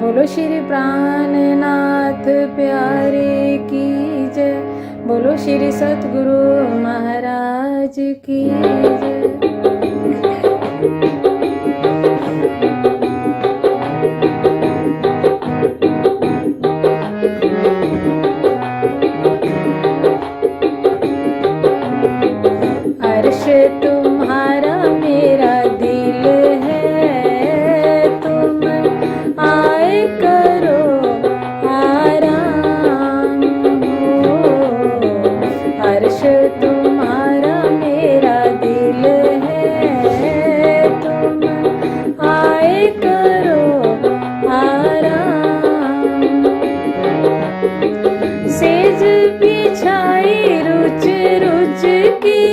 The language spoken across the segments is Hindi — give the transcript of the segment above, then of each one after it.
बोलो श्री प्राणनाथ प्यारे की जय। बोलो श्री सतगुरु महाराज की जय। अर्श तुम्हारा मेरा दिल है, तुम आए करो आराम हो। अर्श तुम्हारा मेरा दिल है, तुम आए करो आराम। सेज बिछाई रुच रुच की,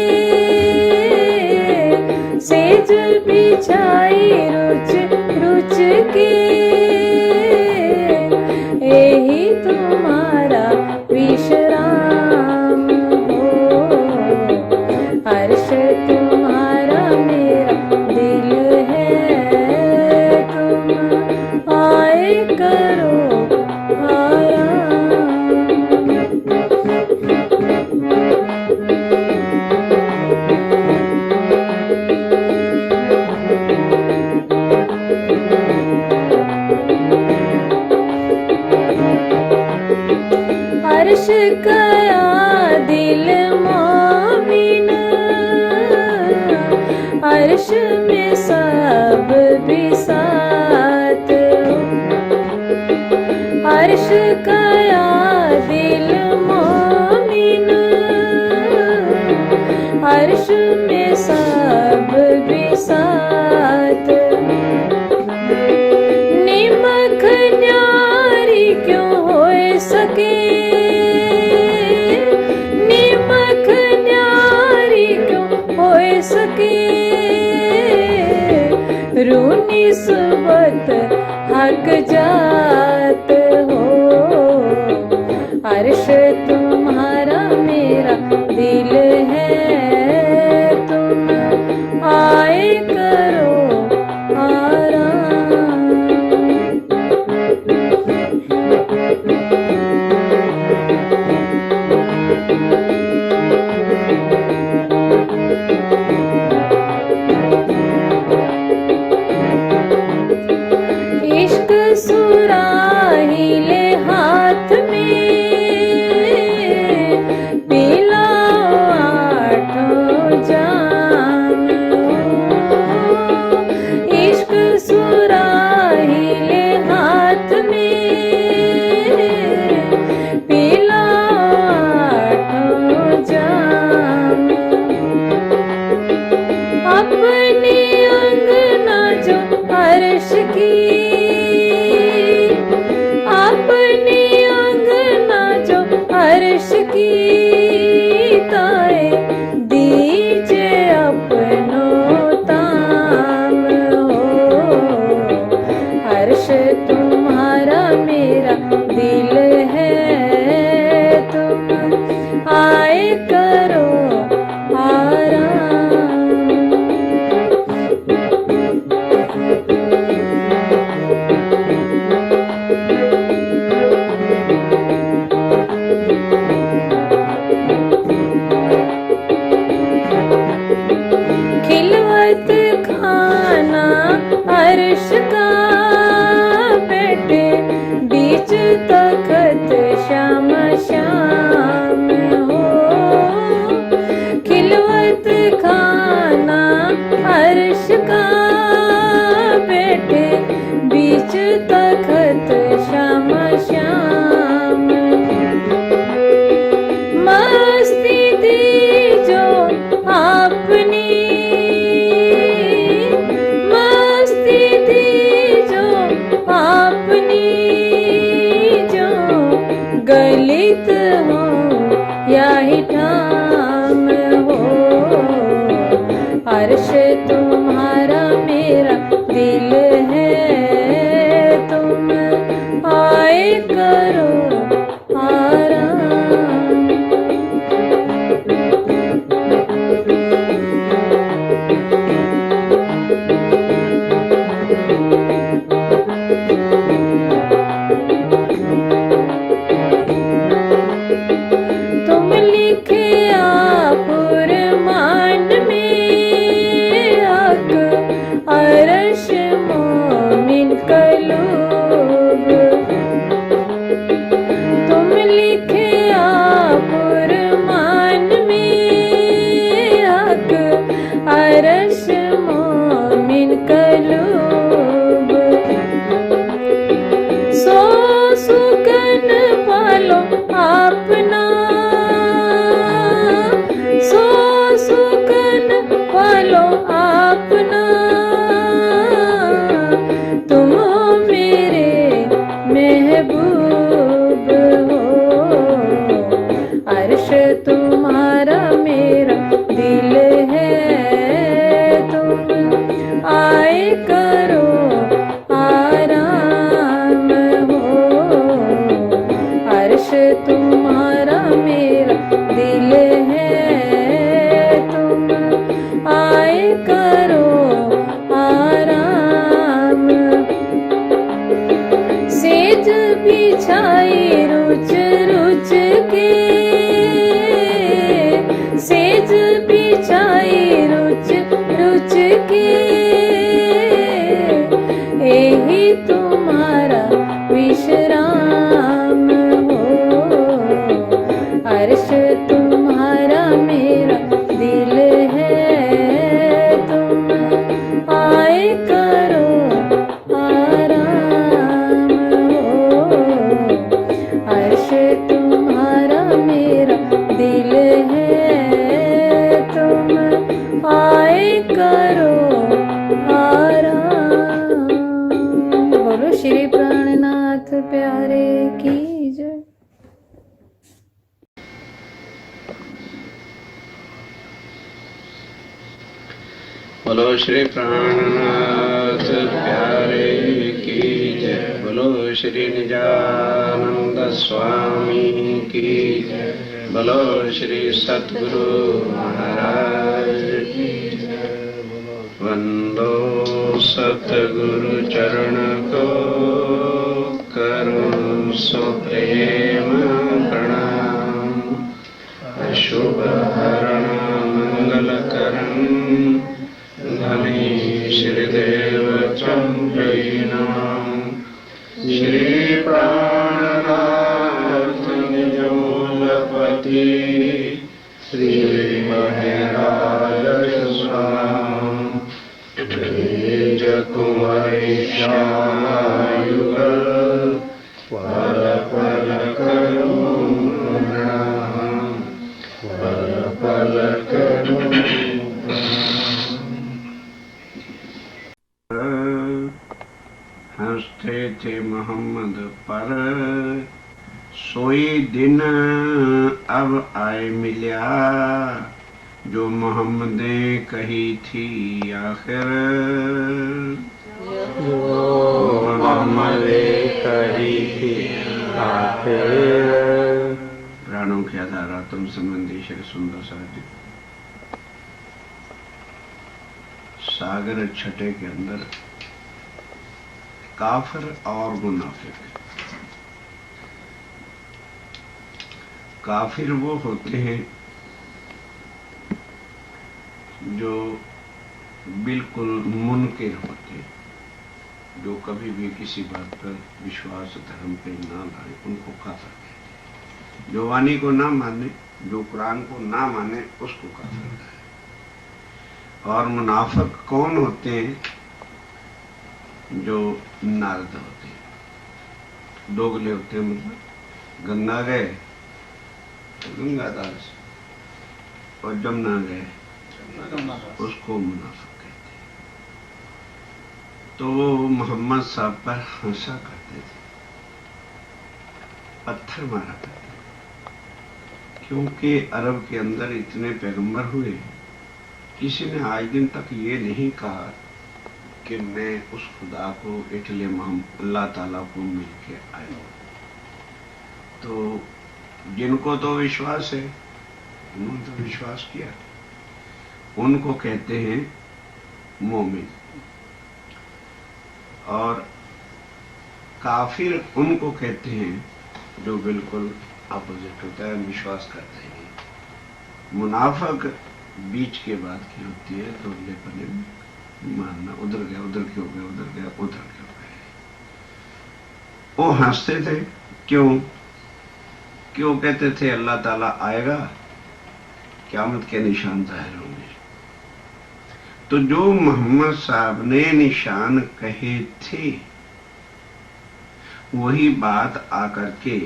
सेज बिछाई रुच रुच की, यही तुम्हारा विश्राम हो। अर्श तुम्हारा मेरा दिल है, तुम आए करो आराम। अर्श कया दिल मोमिन, अर्श में सब बिसात हो। अर्श कया दिल मोमिन, अर्श में सब बिसात। निमख न्यारी क्यों होए सके, निमख न्यारी क्यों होए सके, रूनी सुबत हक जात हो। अर्श तुम्हारा मेरा दिल है, तुम आए करो आराम। इश्क सुराही ले हाथ में, पिलाओ आठों जाम हो। इश्क सुराही ले हाथ में, पिलाओ आठों जाम। अपने अंगना जो अर्श की, अपने अंगना जो अर्श की, ताए दीजिए अपनों ताम हो। अर्श तुम्हारा मेरा दिल है, तुम आए करो आराम। खिलवत खाना अर्श का, बैठे बीच तखत श्याम श्याम हो। खिलवत खाना अर्श का, बैठे बीच तखत श्याम श्याम। मस्ती दी जो आपनी, मस्ती दी जो आपनी, जो गलित हो या ही ठाम हो। अर्श तुम्हारा मेरा दिल है, तुम आए करो आराम। बोलो श्री प्राणनाथ प्यारे की जय। बोलो श्री निजानंद स्वामी की जय। बोलो श्री सद्गुरु महाराज की जय। वंदो सतगुरु चरण को करो सो प्रेम प्रणाम। अशुभ हरण मंगल करण धनी श्रीदेव चंद्रनाम। श्री प्राणनाथ निजमूलपति श्री महराज स्वाम। तेज कुंवरी श्यामायुगल पल पल करूं प्रणाम। पल पल करूं हंसते थे मोहम्मद पर सोई दिन अब आए मिल्या। जो मोहम्मदे कही थी आखिर मोहम्मदे कही थी आखिर। प्राणों की आधारा तुम संबंधी श्री सुंदर साहित्य सागर छठे के अंदर काफिर और मुनाफिक। काफिर वो होते हैं जो बिल्कुल मुनकिर होते हैं, जो कभी भी किसी बात पर विश्वास धर्म पे ना लाए, उनको काफिर कहते हैं। जो वाणी को ना माने, जो कुरान को ना माने, उसको काफिर कहते हैं। और मुनाफिक कौन होते हैं? जो नारद होते हैं, दोगले होते हैं। मतलब गंगा गए तो गंगादास, और जमुना गए उसको मुनाफिक कहते हैं। तो वो मोहम्मद साहब पर हंसा करते थे, पत्थर मारा करते थे, क्योंकि अरब के अंदर इतने पैगंबर हुए, किसी ने आज दिन तक ये नहीं कहा कि मैं उस खुदा को इसलिए अल्लाह ताला को मिलके आया। तो जिनको तो विश्वास है, उन्होंने तो विश्वास किया, उनको कहते हैं मोमिन। और काफिर उनको कहते हैं जो बिल्कुल अपोजिट होता है, विश्वास करते हैं। मुनाफिक बीच के बाद की होती है, तो अगले पने मानना, उधर गया उधर क्यों गया, उधर गया उधर क्यों गया। वो हंसते थे। क्यों कहते थे? अल्लाह ताला आएगा, क़यामत के निशान जाहिर होंगे। तो जो मोहम्मद साहब ने निशान कहे थे, वही बात आकर के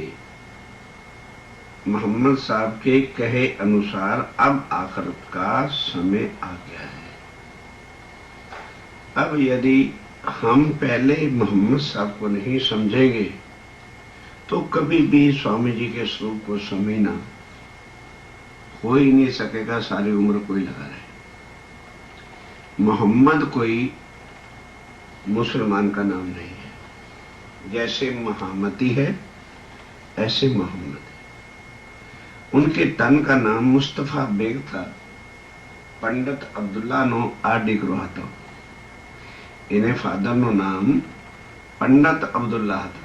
मोहम्मद साहब के कहे अनुसार अब आखिरत का समय आ गया है। अब यदि हम पहले मोहम्मद साहब को नहीं समझेंगे तो कभी भी स्वामी जी के स्वरूप को समझना हो ही नहीं सकेगा। सारी उम्र कोई लगा रहे। मोहम्मद कोई मुसलमान का नाम नहीं है। जैसे महामती है ऐसे मोहम्मद है। उनके तन का नाम मुस्तफा बेग था। पंडित अब्दुल्ला नो आडिक रोहातो, इन्हें फादर नो नाम पंडित अब्दुल्ला था।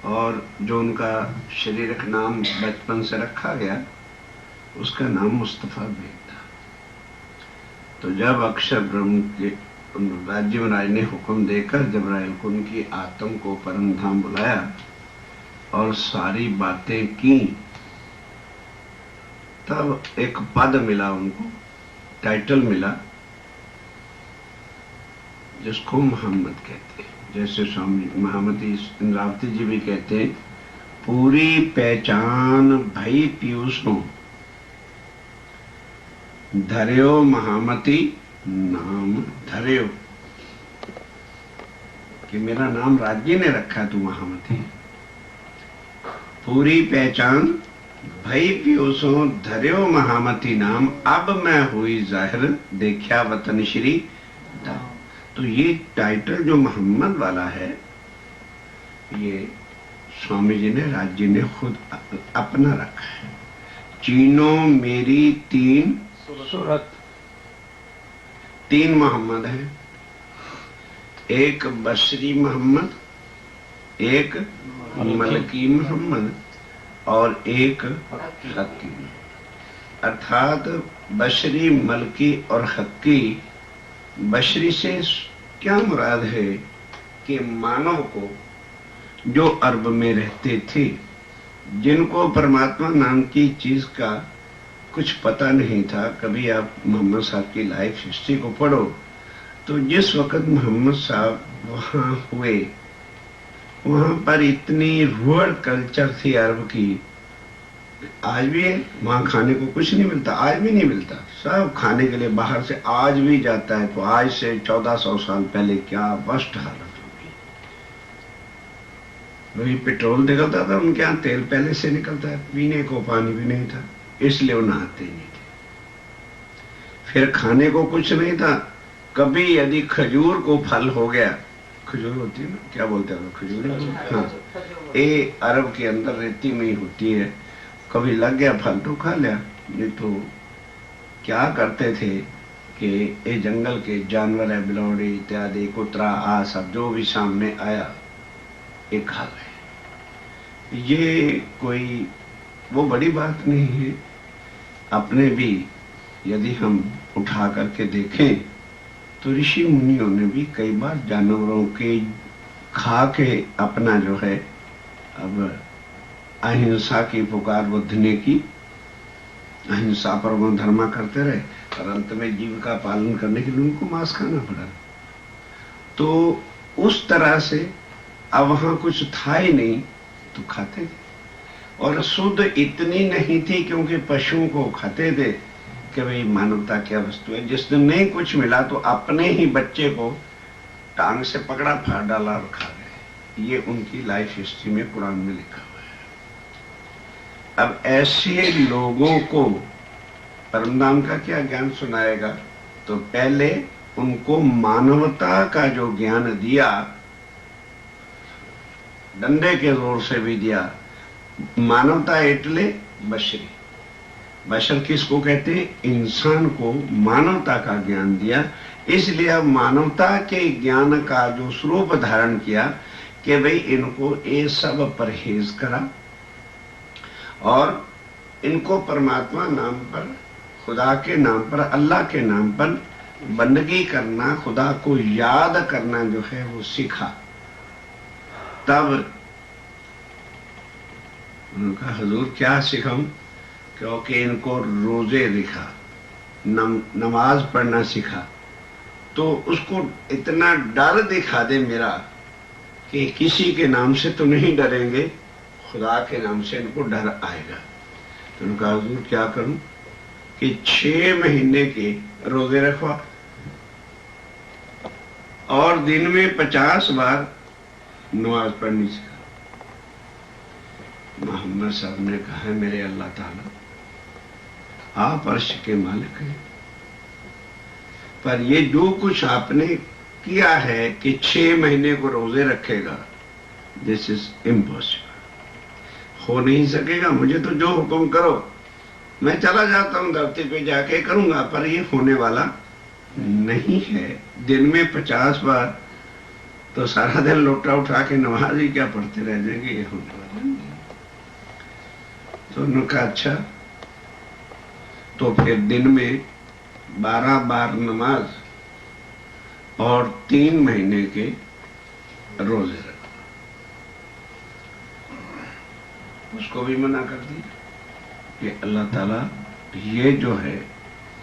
और जो उनका शारीरिक नाम बचपन से रखा गया, उसका नाम मुस्तफा बेग था। तो जब अक्षर ब्रह्म के राज्य महाराज ने हुक्म देकर जबराइल को उनकी आत्म को परम धाम बुलाया और सारी बातें की, तब एक पद मिला उनको, टाइटल मिला, जिसको मोहम्मद कहते हैं। जैसे स्वामी महामती इंद्रावती जी भी कहते हैं, पूरी पहचान भई पीयूषों धर्यो महामती नाम धर्यो, कि मेरा नाम राज्य ने रखा, तू महामती। पूरी पहचान भई पियोसों धर्यो महामती नाम, अब मैं हुई जाहिर देखा वतन श्री धाम। तो ये टाइटल जो मोहम्मद वाला है, ये स्वामी जी ने, राज जी ने खुद अपना रखा है। चीनो मेरी तीन सूरत, तीन मोहम्मद हैं, एक बशरी मोहम्मद, एक मलकी मोहम्मद और एक हक्की। अर्थात बशरी, मलकी और हक्की। बशरी से क्या मुराद है कि मानव को जो अरब में रहते थे, जिनको परमात्मा नाम की चीज का कुछ पता नहीं था। कभी आप मोहम्मद साहब की लाइफ हिस्ट्री को पढ़ो तो जिस वक्त मोहम्मद साहब वहां हुए, वहां पर इतनी रूअर कल्चर थी अरब की, आज भी है। वहां खाने को कुछ नहीं मिलता, आज भी नहीं मिलता। सब खाने के लिए बाहर से आज भी जाता है। तो आज से 1400 साल पहले क्या वर्स्ट हालत होगी। वही पेट्रोल निकलता था उनके यहाँ, तेल पहले से निकलता है, पीने को पानी भी नहीं था, इसलिए वो नहाते नहीं थे। फिर खाने को कुछ नहीं था। कभी यदि खजूर को फल हो गया, खजूर होती है ना, क्या बोलते हैं खजूर, हाँ, ये अरब के अंदर रेती में ही होती है। कभी लग गया फल तो खा लिया, नहीं तो क्या करते थे कि ये जंगल के जानवर है, बिलोड़ी इत्यादि, कुतरा, आ सब जो भी सामने आया ये खा गए। ये कोई वो बड़ी बात नहीं है। अपने भी यदि हम उठा करके देखें तो ऋषि मुनियों ने भी कई बार जानवरों के खा के अपना जो है, अब अहिंसा की पुकार बुद्ध की, अहिंसा परमो धर्मा करते रहे और अंत में जीव का पालन करने के लिए उनको मांस खाना पड़ा। तो उस तरह से अब वहां कुछ था ही नहीं तो खाते थे। और शुद्ध इतनी नहीं थी क्योंकि पशुओं को खाते थे कि भाई मानवता क्या वस्तु है। जिस दिन नहीं कुछ मिला तो अपने ही बच्चे को टांग से पकड़ा, फाड़ डाला और खा गए। ये उनकी लाइफ हिस्ट्री में कुरान में लिखा हुआ है। अब ऐसे लोगों को परमधाम का क्या ज्ञान सुनाएगा? तो पहले उनको मानवता का जो ज्ञान दिया, डंडे के जोर से भी दिया। मानवता एटले बशरी, बशर किसको कहते हैं? इंसान को मानवता का ज्ञान दिया। इसलिए अब मानवता के ज्ञान का जो स्वरूप धारण किया कि भाई इनको ये सब परहेज करा और इनको परमात्मा नाम पर, खुदा के नाम पर, अल्लाह के नाम पर बंदगी करना, खुदा को याद करना जो है वो सीखा। तब उनका हुजूर क्या सिखाऊं? क्योंकि इनको रोजे दिखा, नमाज पढ़ना सिखा, तो उसको इतना डर दिखा दे मेरा कि किसी के नाम से तो नहीं डरेंगे, खुदा के नाम से इनको डर आएगा। तो उनका हुजूर क्या करूं कि 6 महीने के रोजे रखवा और दिन में 50 बार नमाज पढ़नी सिखा। मोहम्मद साहब ने कहा, मेरे अल्लाह ताला आप अर्श के मालिक हैं, पर ये जो कुछ आपने किया है कि 6 महीने को रोजे रखेगा, दिस इज इम्पॉसिबल, हो नहीं सकेगा। मुझे तो जो हुक्म करो मैं चला जाता हूं, धरती पे जाके करूंगा, पर ये होने वाला नहीं है। दिन में 50 बार तो सारा दिन लोटा उठा के नमाज ही क्या पढ़ते रह जाएंगे, ये होने वाला नहीं। तो उन्होंने कहा अच्छा, तो फिर दिन में 12 बार नमाज और 3 महीने के रोजे रखो। उसको भी मना कर दिया कि अल्लाह ताला ये जो है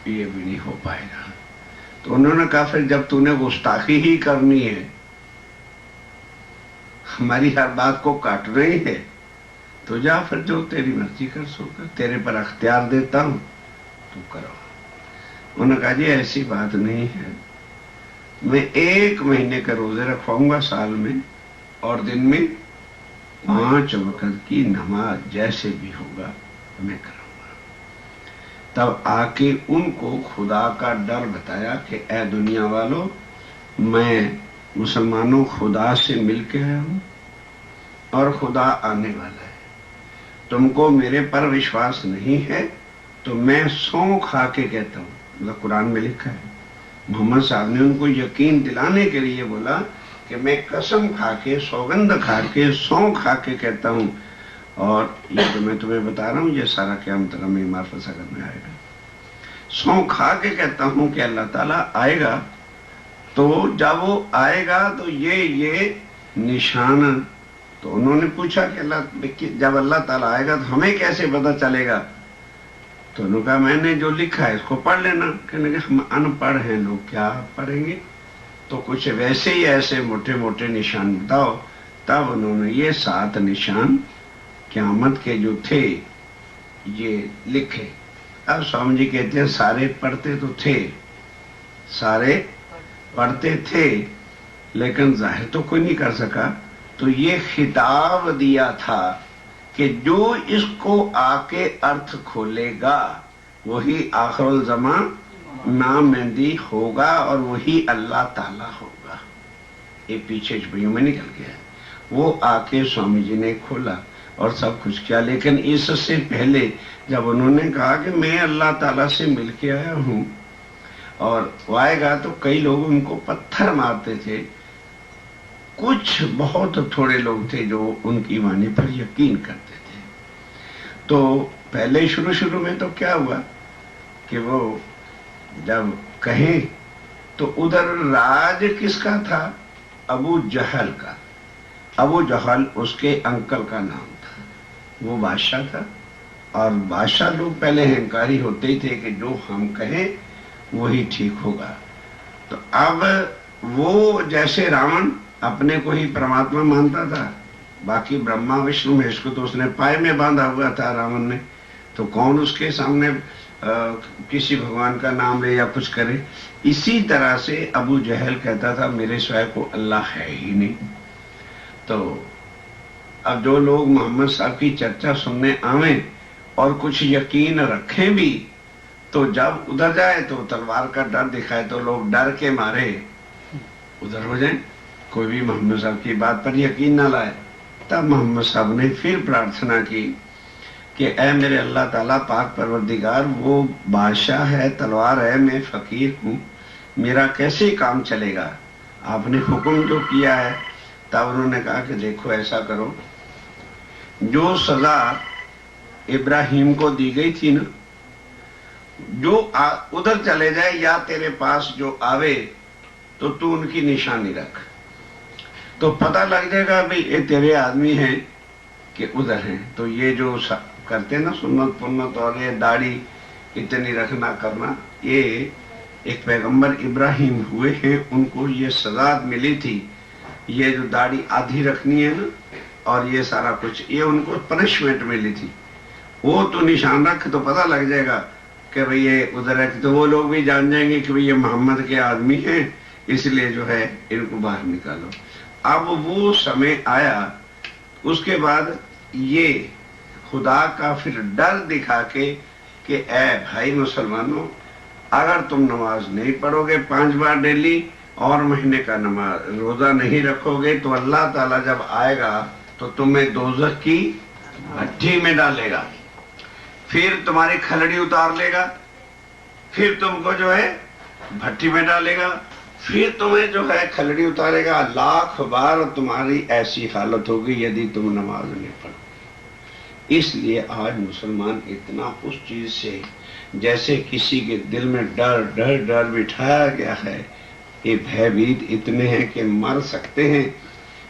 ये भी नहीं हो पाएगा। तो उन्होंने कहा फिर जब तूने गुस्ताखी ही करनी है, हमारी हर बात को काट रही है, तो जा फिर जो तेरी मर्जी कर सो कर, तेरे पर अख्तियार देता हूं, तू करो। उन्होंने कहा जी ऐसी बात नहीं है, मैं 1 महीने का रोजे रखवाऊंगा साल में, और दिन में 5 वक्त की नमाज जैसे भी होगा तो मैं करूंगा। तब आके उनको खुदा का डर बताया कि ए दुनिया वालों, मैं मुसलमानों खुदा से मिल के आया हूं और खुदा आने वाला है। तुमको मेरे पर विश्वास नहीं है तो मैं सौं खा के कहता हूं, मतलब कुरान में लिखा है। मोहम्मद साहब ने उनको यकीन दिलाने के लिए बोला कि मैं कसम खा के, सौगंध खा के, सौं खा के कहता हूं, और ये तो मैं तुम्हें बता रहा हूं, ये सारा क़यामत में मार्फत सागर में आएगा। सौं खा के कहता हूं कि अल्लाह ताला आएगा, तो जब वो आएगा तो ये निशान। तो उन्होंने पूछा कि जब अल्लाह ताला आएगा तो हमें कैसे पता चलेगा? तो उन्होंने कहा मैंने जो लिखा है इसको पढ़ लेना। कहने के हम अनपढ़ हैं लोग, क्या पढ़ेंगे? तो कुछ वैसे ही ऐसे मोटे मोटे निशान बताओ। तब उन्होंने ये 7 निशान क़यामत के जो थे ये लिखे। अब स्वामी जी कहते हैं सारे पढ़ते तो थे, सारे पढ़ते थे, लेकिन जाहिर तो कोई नहीं कर सका। तो ये खिताब दिया था कि जो इसको आके अर्थ खोलेगा वही आखिरुल ज़मान नाम मेहंदी होगा और वही अल्लाह ताला होगा। ये पीछे छुपियों में निकल गया। वो आके स्वामी जी ने खोला और सब कुछ किया। लेकिन इससे पहले जब उन्होंने कहा कि मैं अल्लाह ताला से मिल के आया हूं और वो आएगा, तो कई लोग उनको पत्थर मारते थे। कुछ बहुत थोड़े लोग थे जो उनकी वाणी पर यकीन करते थे। तो पहले शुरू में तो क्या हुआ कि वो जब कहे तो उधर राज किसका था? अबू जहल का। अबू जहल उसके अंकल का नाम था, वो बादशाह था। और बादशाह लोग पहले अहंकारी होते ही थे कि जो हम कहें वही ठीक होगा। तो अब वो जैसे रावण अपने को ही परमात्मा मानता था, बाकी ब्रह्मा विष्णु महेश को तो उसने पाए में बांधा हुआ था रावण ने, तो कौन उसके सामने किसी भगवान का नाम ले या कुछ करे। इसी तरह से अबू जहल कहता था मेरे सिवाय को अल्लाह है ही नहीं। तो अब जो लोग मोहम्मद साहब की चर्चा सुनने आवे और कुछ यकीन रखें भी, तो जब उधर जाए तो तलवार का डर दिखाए तो लोग डर के मारे उधर हो जाए, कोई भी मोहम्मद साहब की बात पर यकीन ना लाए। तब मोहम्मद साहब ने फिर प्रार्थना की कि ऐ मेरे अल्लाह ताला पाक परवरदिगार, वो बादशाह है, तलवार है, मैं फकीर हूँ, मेरा कैसे काम चलेगा? आपने हुक्म जो किया है। तब उन्होंने कहा कि देखो ऐसा करो, जो सजा इब्राहिम को दी गई थी ना, जो उधर चले जाए या तेरे पास जो आवे तो तू उनकी निशानी रख, तो पता लग जाएगा भाई ये तेरे आदमी हैं कि उधर हैं। तो ये जो करते ना सुन्नत पुन्नत और ये दाढ़ी इतनी रखना करना, ये एक पैगंबर इब्राहिम हुए हैं, उनको ये सजा मिली थी। ये जो दाढ़ी आधी रखनी है ना और ये सारा कुछ, ये उनको पनिशमेंट मिली थी। वो तो निशान रख तो पता लग जाएगा कि भाई ये उधर है, तो वो लोग भी जान जाएंगे कि भाई ये मोहम्मद के आदमी हैं, इसलिए जो है इनको बाहर निकालो। अब वो समय आया, उसके बाद ये खुदा का फिर डर दिखा के कि ऐ भाई मुसलमानों, अगर तुम नमाज नहीं पढ़ोगे 5 बार डेली और महीने का नमाज रोजा नहीं रखोगे तो अल्लाह ताला जब आएगा तो तुम्हें दोज़ख की भट्टी में डालेगा, फिर तुम्हारी खलड़ी उतार लेगा, फिर तुमको जो है भट्टी में डालेगा, फिर तुम्हें जो है खलड़ी उतारेगा, लाख बार तुम्हारी ऐसी हालत होगी यदि तुम नमाज नहीं पढ़ो। इसलिए आज मुसलमान इतना उस चीज से जैसे किसी के दिल में डर डर डर बिठाया गया है, ये भयभीत इतने हैं कि मर सकते हैं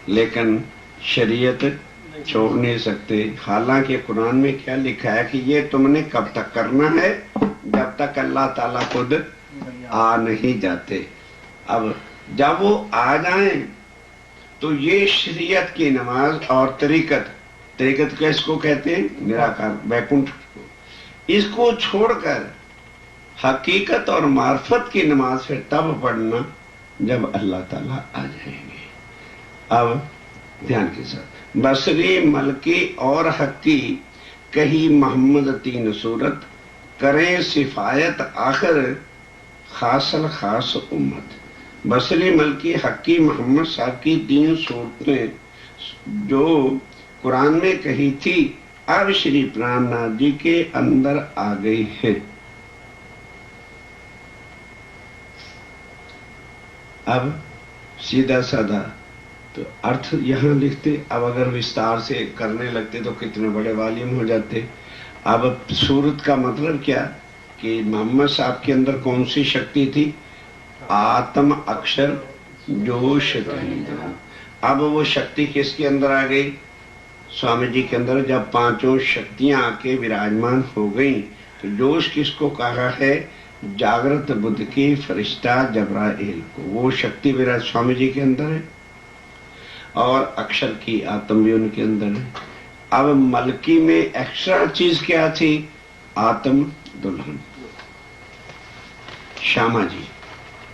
लेकिन शरीयत छोड़ नहीं सकते। हालांकि कुरान में क्या लिखा है कि ये तुमने कब तक करना है, जब तक अल्लाह ताला खुद आ नहीं जाते। अब जब वो आ जाएं तो ये शरीयत की नमाज और तरीकत किसको कहते हैं? निराकार वैकुंठ को। इसको छोड़कर हकीकत और मार्फत की नमाज फिर तब पढ़ना जब अल्लाह ताला आ जाएंगे। अब ध्यान के साथ बसरी, मलकी और हक्की कही मोहम्मद तीन सूरत, करें सिफायत आखिर खासल खास उम्मत। बसरी मलकी हक्की मोहम्मद साहब की 3 सूरतें जो कुरान में कही थी, अब श्री प्राणनाथ जी के अंदर आ गई है। अब सीधा साधा तो अर्थ यहां लिखते, अब अगर विस्तार से करने लगते तो कितने बड़े वाल्यूम हो जाते। अब सूरत का मतलब क्या कि मोहम्मद साहब के अंदर कौन सी शक्ति थी? आत्म अक्षर जोश धनी। अब वो शक्ति किसके अंदर आ गई? स्वामी जी के अंदर। जब 5 शक्तियां आके विराजमान हो गई तो जोश किसको कहा है? जागृत बुद्ध की फरिश्ता जब्राइल को। वो शक्ति विराज स्वामी जी के अंदर है और अक्षर की आत्म भी उनके अंदर है। अब मलकी में एक्स्ट्रा चीज क्या थी? आत्म दुल्हन श्यामा जी।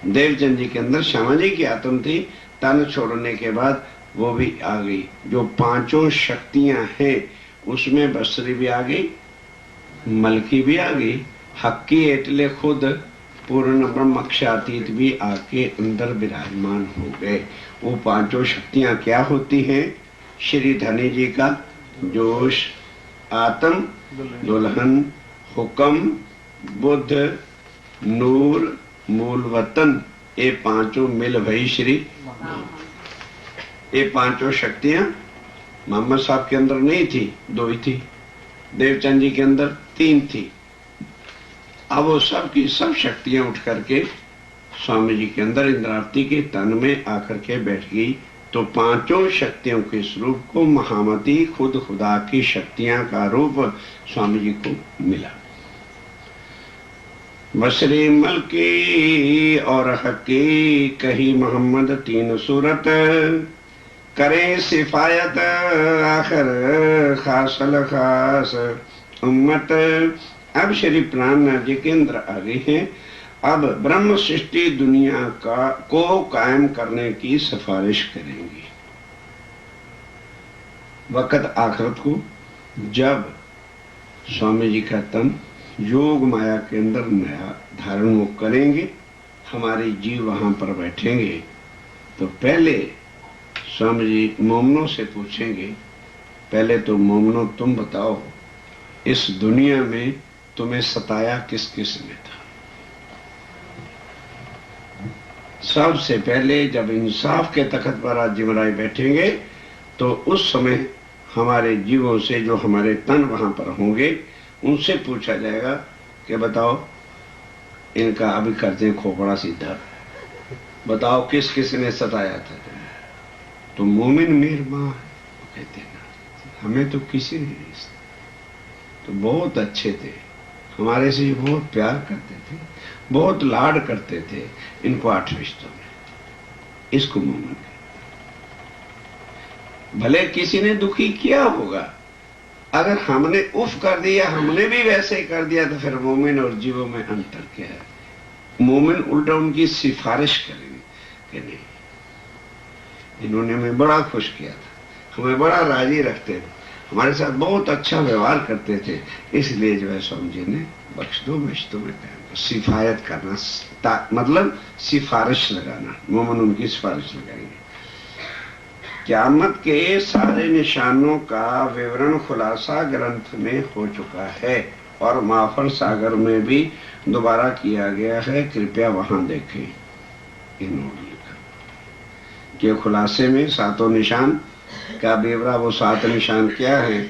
देवचंद जी के अंदर श्यामा जी की आत्म थी, तन छोड़ने के बाद वो भी आ गई। जो 5 शक्तियां हैं उसमें बसरी भी आ गई, मलकी भी आ गई, हक्की एटले खुद पूर्ण ब्रह्मक्षातीत भी आके अंदर विराजमान हो गए। वो 5 शक्तियां क्या होती हैं? श्री धनी जी का जोश, आत्म दुल्हन, हुक्म, बुद्ध, नूर, मूल वतन, ये 5 मिल भई श्री। ये 5 शक्तियां मोहम्मद साहब के अंदर नहीं थी, 2 ही थी। देवचंद जी के अंदर 3 थी। अब वो सब की सब शक्तियां उठ करके स्वामी जी के अंदर इंद्रावती के तन में आकर के बैठ गई। तो 5 शक्तियों के स्वरूप को महामती खुद खुदा की शक्तियां का रूप स्वामी जी को मिला। बसरी मलकी और हकी कही मोहम्मद 3 सूरत, करें सिफायत आखिर खासल खास उम्मत। अब श्री प्राणनाथ जी के अंदर आ गए हैं। अब ब्रह्म सृष्टि दुनिया को कायम करने की सिफारिश करेंगे। वक्त आखिरत को जब स्वामी जी का तन योग माया के अंदर नया धारण वो करेंगे, हमारे जीव वहां पर बैठेंगे, तो पहले स्वामी जी मोमनों से पूछेंगे, पहले तो मोमनों तुम बताओ इस दुनिया में तुम्हें सताया किस किस ने था? सबसे पहले जब इंसाफ के तख्त पर आज जिमराई बैठेंगे तो उस समय हमारे जीवों से, जो हमारे तन वहां पर होंगे, उनसे पूछा जाएगा कि बताओ इनका अभी करते हैं खोपड़ा सीधा, बताओ किस किस ने सताया था? तो मोमिन मेहरबान कहते हैं ना, हमें तो किसी ने नहीं सताया, तो बहुत अच्छे थे, हमारे से बहुत प्यार करते थे, बहुत लाड करते थे, इनको 8 रिश्तों में, इसको मोमिन कहते। भले किसी ने दुखी किया होगा, अगर हमने उफ कर दिया, हमने भी वैसे ही कर दिया, तो फिर मोमिन और जीवों में अंतर क्या है? मोमिन उल्टा उनकी सिफारिश करेंगे कि नहीं, इन्होंने हमें बड़ा खुश किया था, हमें बड़ा राजी रखते थे, हमारे साथ बहुत अच्छा व्यवहार करते थे, इसलिए जो है स्वामी जी ने बख्श दो में सिफायत करना, मतलब सिफारिश लगाना। मोमिन उनकी सिफारिश लगाएंगे। क़यामत के सारे निशानों का विवरण खुलासा ग्रंथ में हो चुका है और माफर सागर में भी दोबारा किया गया है, कृपया वहां देखें। इन्होंने लिखा कि खुलासे में 7 निशान का ब्यौरा, वो 7 निशान क्या है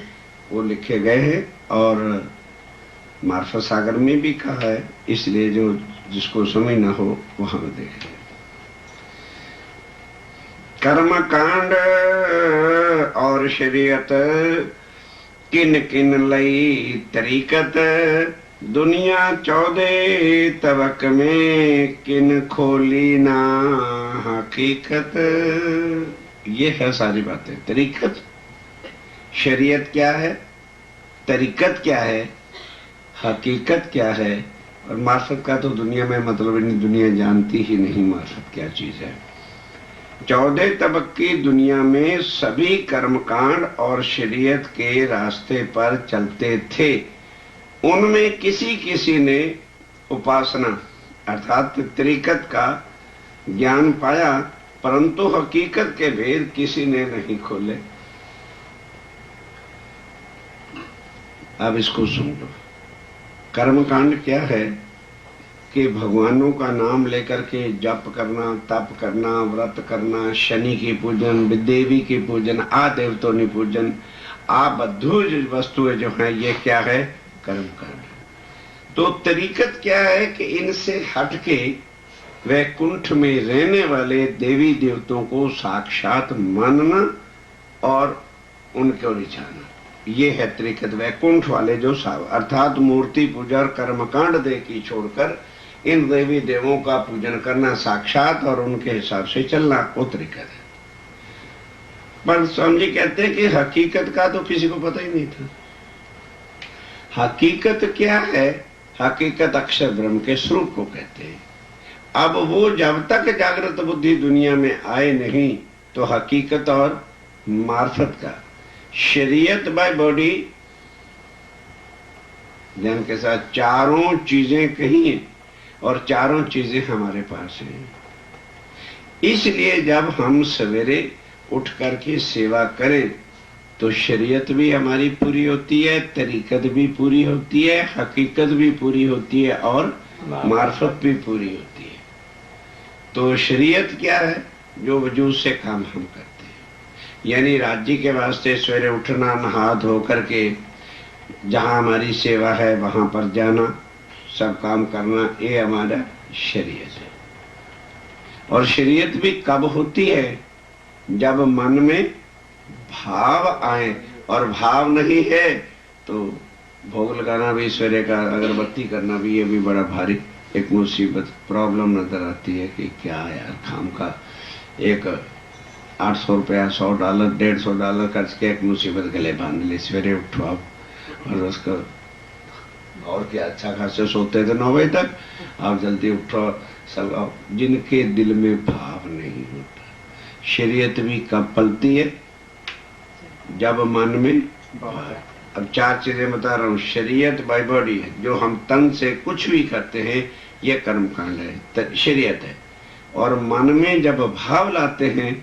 वो लिखे गए हैं और मार्फत सागर में भी कहा है, इसलिए जो जिसको समझ ना हो वहां देखें। कर्म कांड और शरीयत किन किन लई तरीकत, दुनिया 14 तबक में किन खोली ना हकीकत। ये है सारी बातें। तरीकत, शरीयत क्या है, तरीकत क्या है, हकीकत क्या है, और मार्फत का तो दुनिया में मतलब नहीं, दुनिया जानती ही नहीं मार्फत क्या चीज है। 14 तबक की दुनिया में सभी कर्मकांड और शरीयत के रास्ते पर चलते थे। उनमें किसी किसी ने उपासना अर्थात तरीकत का ज्ञान पाया, परंतु हकीकत के भेद किसी ने नहीं खोले। अब इसको सुन लो। कर्मकांड क्या है कि भगवानों का नाम लेकर के जप करना, तप करना, व्रत करना, शनि की पूजन, देवी की पूजन, आ देवतों की पूजन, आ बद्धू वस्तुएं जो हैं, ये क्या है? कर्मकांड। तो तरीकत क्या है कि इनसे हटके वैकुंठ में रहने वाले देवी देवताओं को साक्षात मानना और उनको रिझाना, ये है तरीकत। वैकुंठ वाले जो अर्थात मूर्ति पूजा और कर्मकांड दे की छोड़कर इन देवी देवों का पूजन करना साक्षात और उनके हिसाब से चलना, वो तरीकत है। पर स्वामी जी कहते हैं कि हकीकत का तो किसी को पता ही नहीं था। हकीकत क्या है? हकीकत अक्षर ब्रह्म के स्वरूप को कहते हैं। अब वो जब तक जागृत बुद्धि दुनिया में आए नहीं, तो हकीकत और मार्फत का, शरीयत बाय बॉडी ध्यान के साथ चारों चीजें कही हैं और चारों चीजें हमारे पास हैं। इसलिए जब हम सवेरे उठ करके सेवा करें तो शरीयत भी हमारी पूरी होती है, तरीकत भी पूरी होती है, हकीकत भी पूरी होती है और मार्फत भी पूरी होती है। तो शरीयत क्या है? जो वजूद से काम हम करते हैं, यानी राज्य के वास्ते सवेरे उठना, नहा धो करके जहां हमारी सेवा है वहां पर जाना, सब काम करना, ये हमारा शरीयत है। और शरीयत भी कब होती है? जब मन में भाव आए, और भाव नहीं है तो भोग लगाना भी, सवेरे का अगरबत्ती करना भी, ये भी बड़ा भारी एक मुसीबत प्रॉब्लम नजर आती है कि क्या यार खाम का एक 800 रुपया, $100, $150 खर्च के एक मुसीबत गले बांध ली। सवेरे उठो आप और उसका और क्या अच्छा खासे सोते थे 9 बजे तक, आप जल्दी उठो सब। जिनके दिल में भाव नहीं होता, शरीयत भी कब पलती है? जब मन में भाव। अब 4 चीजें बता रहा हूं। शरीयत बाय बॉडी है, जो हम तन से कुछ भी करते हैं, ये कर्मकांड है, शरीयत है। और मन में जब भाव लाते हैं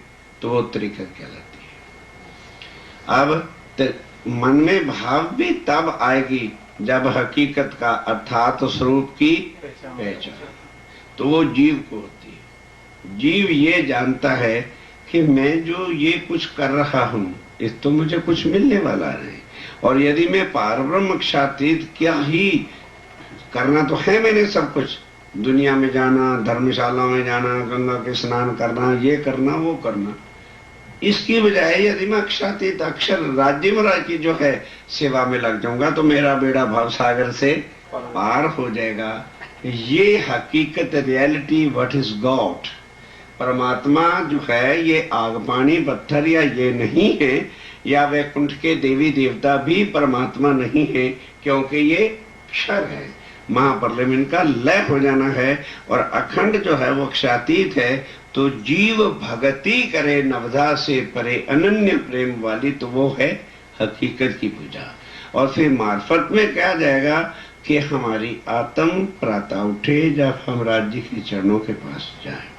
तो वो तरीकत कहलाती है। अब मन में भाव भी तब आएगी जब हकीकत का अर्थात स्वरूप की पहचान, तो वो जीव को होती है। जीव ये जानता है कि मैं जो ये कुछ कर रहा हूं, इस तो मुझे कुछ मिलने वाला नहीं, और यदि मैं पारब्रह्म क्षातीत क्या ही करना तो है मैंने सब कुछ, दुनिया में जाना, धर्मशाला में जाना, गंगा के स्नान करना, ये करना, वो करना। इसकी बजाय यदि मैं क्षातीत अक्षर राज्य महाराज की जो है सेवा में लग जाऊंगा तो मेरा बेड़ा भव सागर से पार हो जाएगा। ये हकीकत, रियलिटी, व्हाट इज गॉड, परमात्मा जो है ये आग पानी पत्थर या ये नहीं है, या वैकुंठ के देवी देवता भी परमात्मा नहीं है, क्योंकि ये क्षर है। महाप्रलय इनका लय हो जाना है और अखंड जो है वो क्षातीत है। तो जीव भगति करे नवधा से परे अनन्य प्रेम वाली, तो वो है हकीकत की पूजा। और फिर मार्फत में कहा जाएगा कि हमारी आत्म प्रातः उठे जब हम राज्य के चरणों के पास जाएं।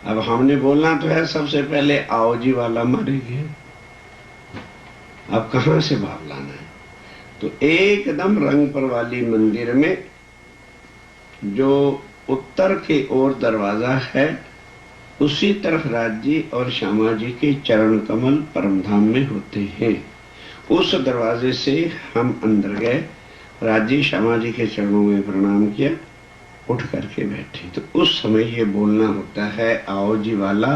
अब हमने बोलना तो है सबसे पहले आओ जी वाला मरेंगे। अब कहां से भाव लाना है? तो एकदम रंगपुर वाली मंदिर में जो उत्तर की ओर दरवाजा है, उसी तरफ राज्य और श्यामा जी के चरण कमल परमधाम में होते हैं। उस दरवाजे से हम अंदर गए, राज्य श्यामा जी के चरणों में प्रणाम किया, उठ करके बैठे। तो उस समय ये बोलना होता है आओ जी वाला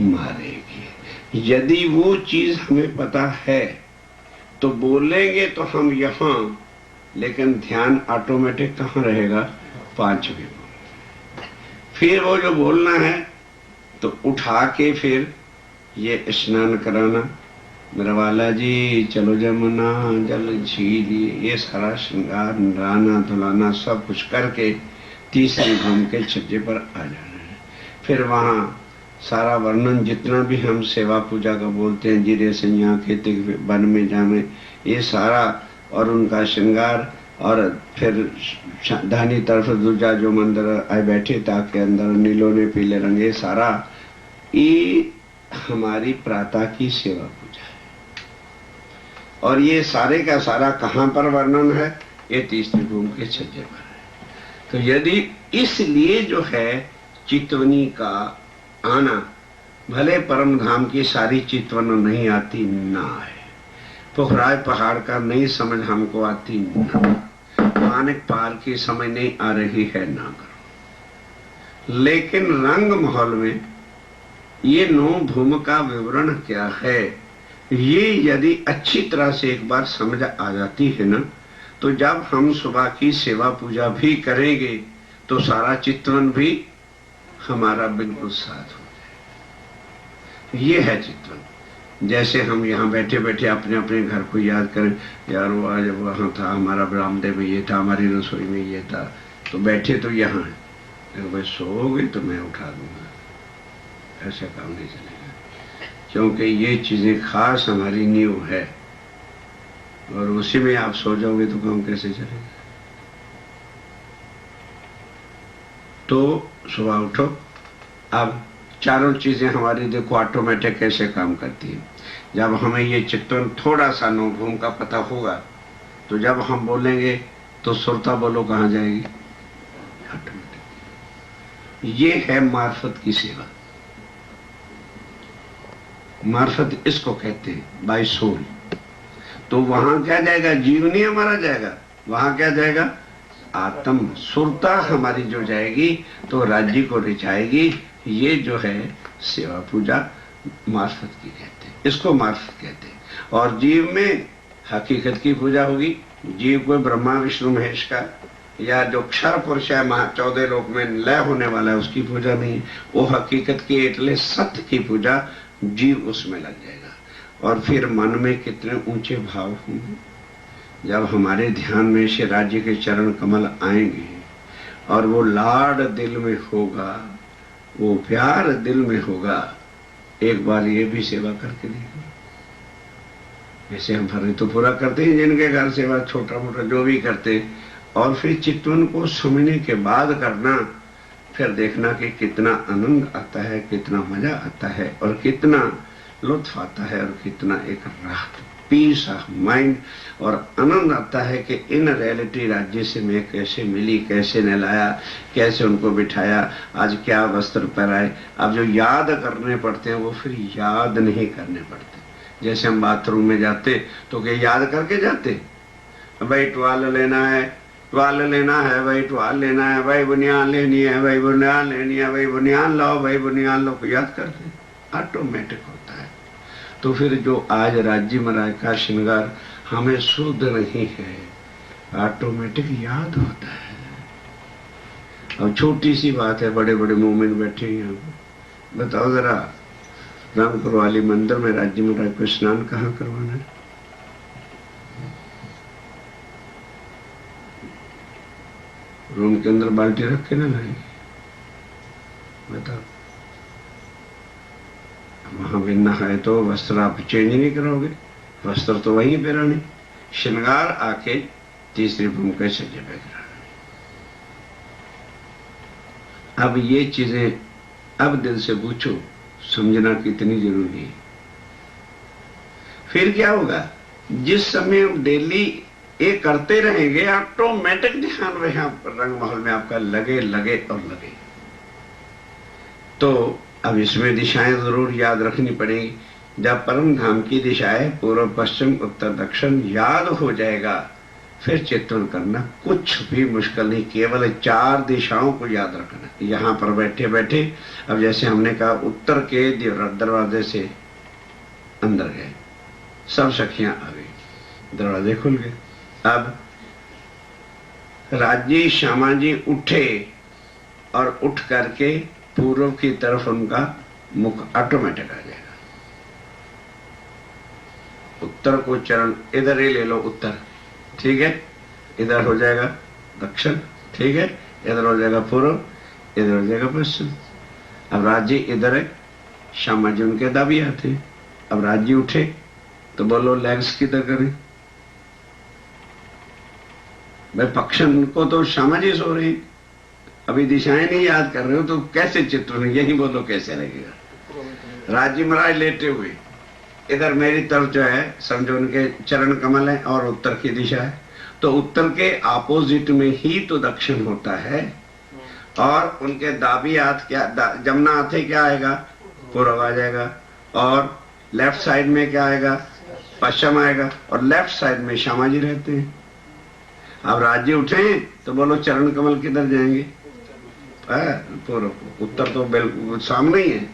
मारेगी। यदि वो चीज हमें पता है तो बोलेंगे तो हम यहां, लेकिन ध्यान ऑटोमेटिक कहां रहेगा? 5वें। फिर वो जो बोलना है तो उठा के फिर ये स्नान कराना, नरवाला जी चलो जमुना जल झीलिए, ये सारा श्रृंगार, नराना धुलाना सब कुछ करके तीसरी घूम के छज्जे पर आ जाना है। फिर वहां सारा वर्णन जितना भी हम सेवा पूजा का बोलते हैं, जीरे संज्ञा खेती वन में जामे, ये सारा, और उनका श्रृंगार, और फिर दाहिनी तरफ दूजा जो मंदिर आए बैठे ताकि अंदर नीलों ने पीले रंगे, सारा ये हमारी प्रातः की सेवा पूजा है। और ये सारे का सारा कहां पर वर्णन है? ये तीसरी भूमि के छज्जे पर है। तो यदि इसलिए जो है चितवनी का आना, भले परम धाम की सारी चितवन नहीं आती ना है, पोखराय पहाड़ का नहीं समझ हमको आती ना, मानिक पार की समझ नहीं आ रही है ना करो, लेकिन रंग महल में ये 9 भूमि का विवरण क्या है, ये यदि अच्छी तरह से एक बार समझ आ जाती है ना, तो जब हम सुबह की सेवा पूजा भी करेंगे तो सारा चितवन भी हमारा बिल्कुल साथ हो जाए। ये है चितवन। जैसे हम यहाँ बैठे बैठे अपने अपने घर को याद करें, यार वो आज वहाँ था, हमारा बरामदे में ये था, हमारी रसोई में ये था, तो बैठे तो यहाँ है, तो भाई सोओगे तो मैं उठा दूंगा, ऐसा काम नहीं चलेगा, क्योंकि ये चीजें खास हमारी नींव है, और उसी में आप सो जाओगे तो काम कैसे चलेगा। तो सुबह उठो। अब चारों चीजें हमारी देखो ऑटोमेटिक कैसे काम करती है। जब हमें ये चित्तवन थोड़ा सा 9 भूमि का पता होगा, तो जब हम बोलेंगे तो सुरता बोलो कहाँ जाएगी? ऑटोमेटिक। ये है मार्फत की सेवा। मार्फत इसको कहते हैं, बाय सोल। तो वहां क्या जाएगा? जीव नहीं हमारा जाएगा, वहां क्या जाएगा? आत्म सुरता हमारी जो जाएगी तो राज्य को रिचाएगी। ये जो है सेवा पूजा मार्फत की कहते हैं, इसको मार्फत कहते हैं। और जीव में हकीकत की पूजा होगी। जीव कोई ब्रह्मा विष्णु महेश का या जो क्षर पुरुष है 14 लोक में लय होने वाला है उसकी पूजा नहीं, वो हकीकत की एटले सत्य की पूजा जीव उसमें लग जाएगा। और फिर मन में कितने ऊंचे भाव होंगे जब हमारे ध्यान में से राज्य के चरण कमल आएंगे, और वो लाड दिल में होगा, वो प्यार दिल में होगा। एक बार ये भी सेवा करके देखो। जैसे हम फर्ज तो पूरा करते हैं, जिनके घर सेवा छोटा मोटा जो भी करते, और फिर चितवन को समझने के बाद करना, फिर देखना कि कितना आनंद आता है, कितना मजा आता है, और कितना लुत्फ आता है, और कितना एक राहत, पीस ऑफ माइंड और आनंद आता है कि इन रियलिटी राज्य से मैं कैसे मिली, कैसे नहलाया, कैसे उनको बिठाया, आज क्या वस्त्र पहनाए। अब जो याद करने पड़ते हैं वो फिर याद नहीं करने पड़ते। जैसे हम बाथरूम में जाते तो क्या याद करके जाते? भाई टवाल लेना है, टवाल लेना है, भाई टवाल लेना है, भाई बुनियान लेनी है, भाई बुनियान लेनी है, भाई बुनियान लाओ, भाई बुनियान लो, याद करते, ऑटोमेटिक होता है। तो फिर जो आज राज्य महाराज का श्रृंगार हमें शुद्ध नहीं है, ऑटोमेटिक याद होता है। अब छोटी सी बात है, बड़े बड़े मोमेंट बैठे हैं यहाँ पे, बताओ जरा, रामपुर वाली मंदिर में राज्य महाराज को स्नान कहाँ करवाना है? रूम के अंदर बाल्टी रख के ना लाएंगे? बताओ। वहां भी नहाए तो वस्त्र आप चेंज नहीं कराओगे, वस्त्र तो वहीं पहनाने, श्रृंगार आके तीसरी भूमि के सज्जे पे कराना। अब ये चीजें अब दिल से पूछो, समझना कितनी जरूरी है। फिर क्या होगा? जिस समय हम डेली ये करते रहेंगे, ऑटोमेटिक ध्यान वहां रंग महल में आपका लगे लगे और लगे। तो अब इसमें दिशाएं जरूर याद रखनी पड़ेगी। जब परम धाम की दिशाएं पूर्व पश्चिम उत्तर दक्षिण याद हो जाएगा, फिर चिंतन करना कुछ भी मुश्किल नहीं, केवल 4 दिशाओं को याद रखना। यहाँ पर बैठे बैठे, अब जैसे हमने कहा उत्तर के दरवाजे से अंदर गए, सब सखियां आ गई, दरवाजे खुल गए। अब राजी श्यामा जी उठे और उठ करके पूर्व की तरफ उनका मुख ऑटोमेटिक आ जाएगा। उत्तर को चरण इधर ही ले लो, उत्तर ठीक है, इधर हो जाएगा दक्षिण, ठीक है, इधर हो जाएगा पूर्व, इधर हो जाएगा पश्चिम। अब राज्य इधर है, श्यामा जी उनके दाबिया थे। अब राज्य उठे तो बोलो लेग्स किधर करें? भाई पक्षन को तो श्यामा जी सो रहे, अभी दिशाएं नहीं याद कर रहे हो तो कैसे चित्र, यही बोलो कैसे लगेगा। राज्य महाराज लेटे हुए, इधर मेरी तरफ जो है समझो उनके चरण कमल है और उत्तर की दिशा है, तो उत्तर के अपोजिट में ही तो दक्षिण होता है। और उनके दाबी हाथ क्या, जमना हाथ क्या आएगा? पूर्व आ जाएगा। और लेफ्ट साइड में क्या आएगा? पश्चिम आएगा। और लेफ्ट साइड में श्यामा जी रहते हैं। अब राज्य उठे तो बोलो चरण कमल किधर जाएंगे? पूर्व। उत्तर तो बिल्कुल सामने ही है,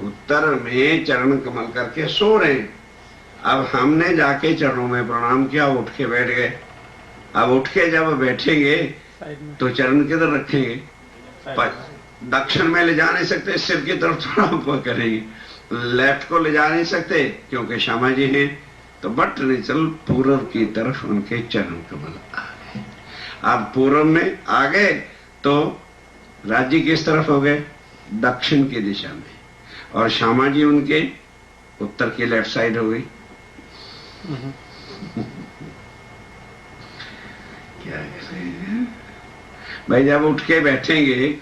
उत्तर में चरण कमल करके सो रहे हैं। अब हमने जाके चरणों में प्रणाम किया, उठ के बैठ गए। अब उठ के जब बैठेंगे तो चरण किधर रखेंगे? दक्षिण में ले जा नहीं सकते, सिर की तरफ थोड़ा करेंगे। लेफ्ट को ले जा नहीं सकते क्योंकि श्यामा जी हैं, तो बट नहीं चल पूर्व की तरफ उनके चरण कमल आ गए। अब पूर्व में आ गए तो राज्य किस तरफ हो गए? दक्षिण की दिशा में। और श्यामा जी उनके उत्तर की लेफ्ट साइड हो गई। क्या करें भाई? जब उठ के बैठेंगे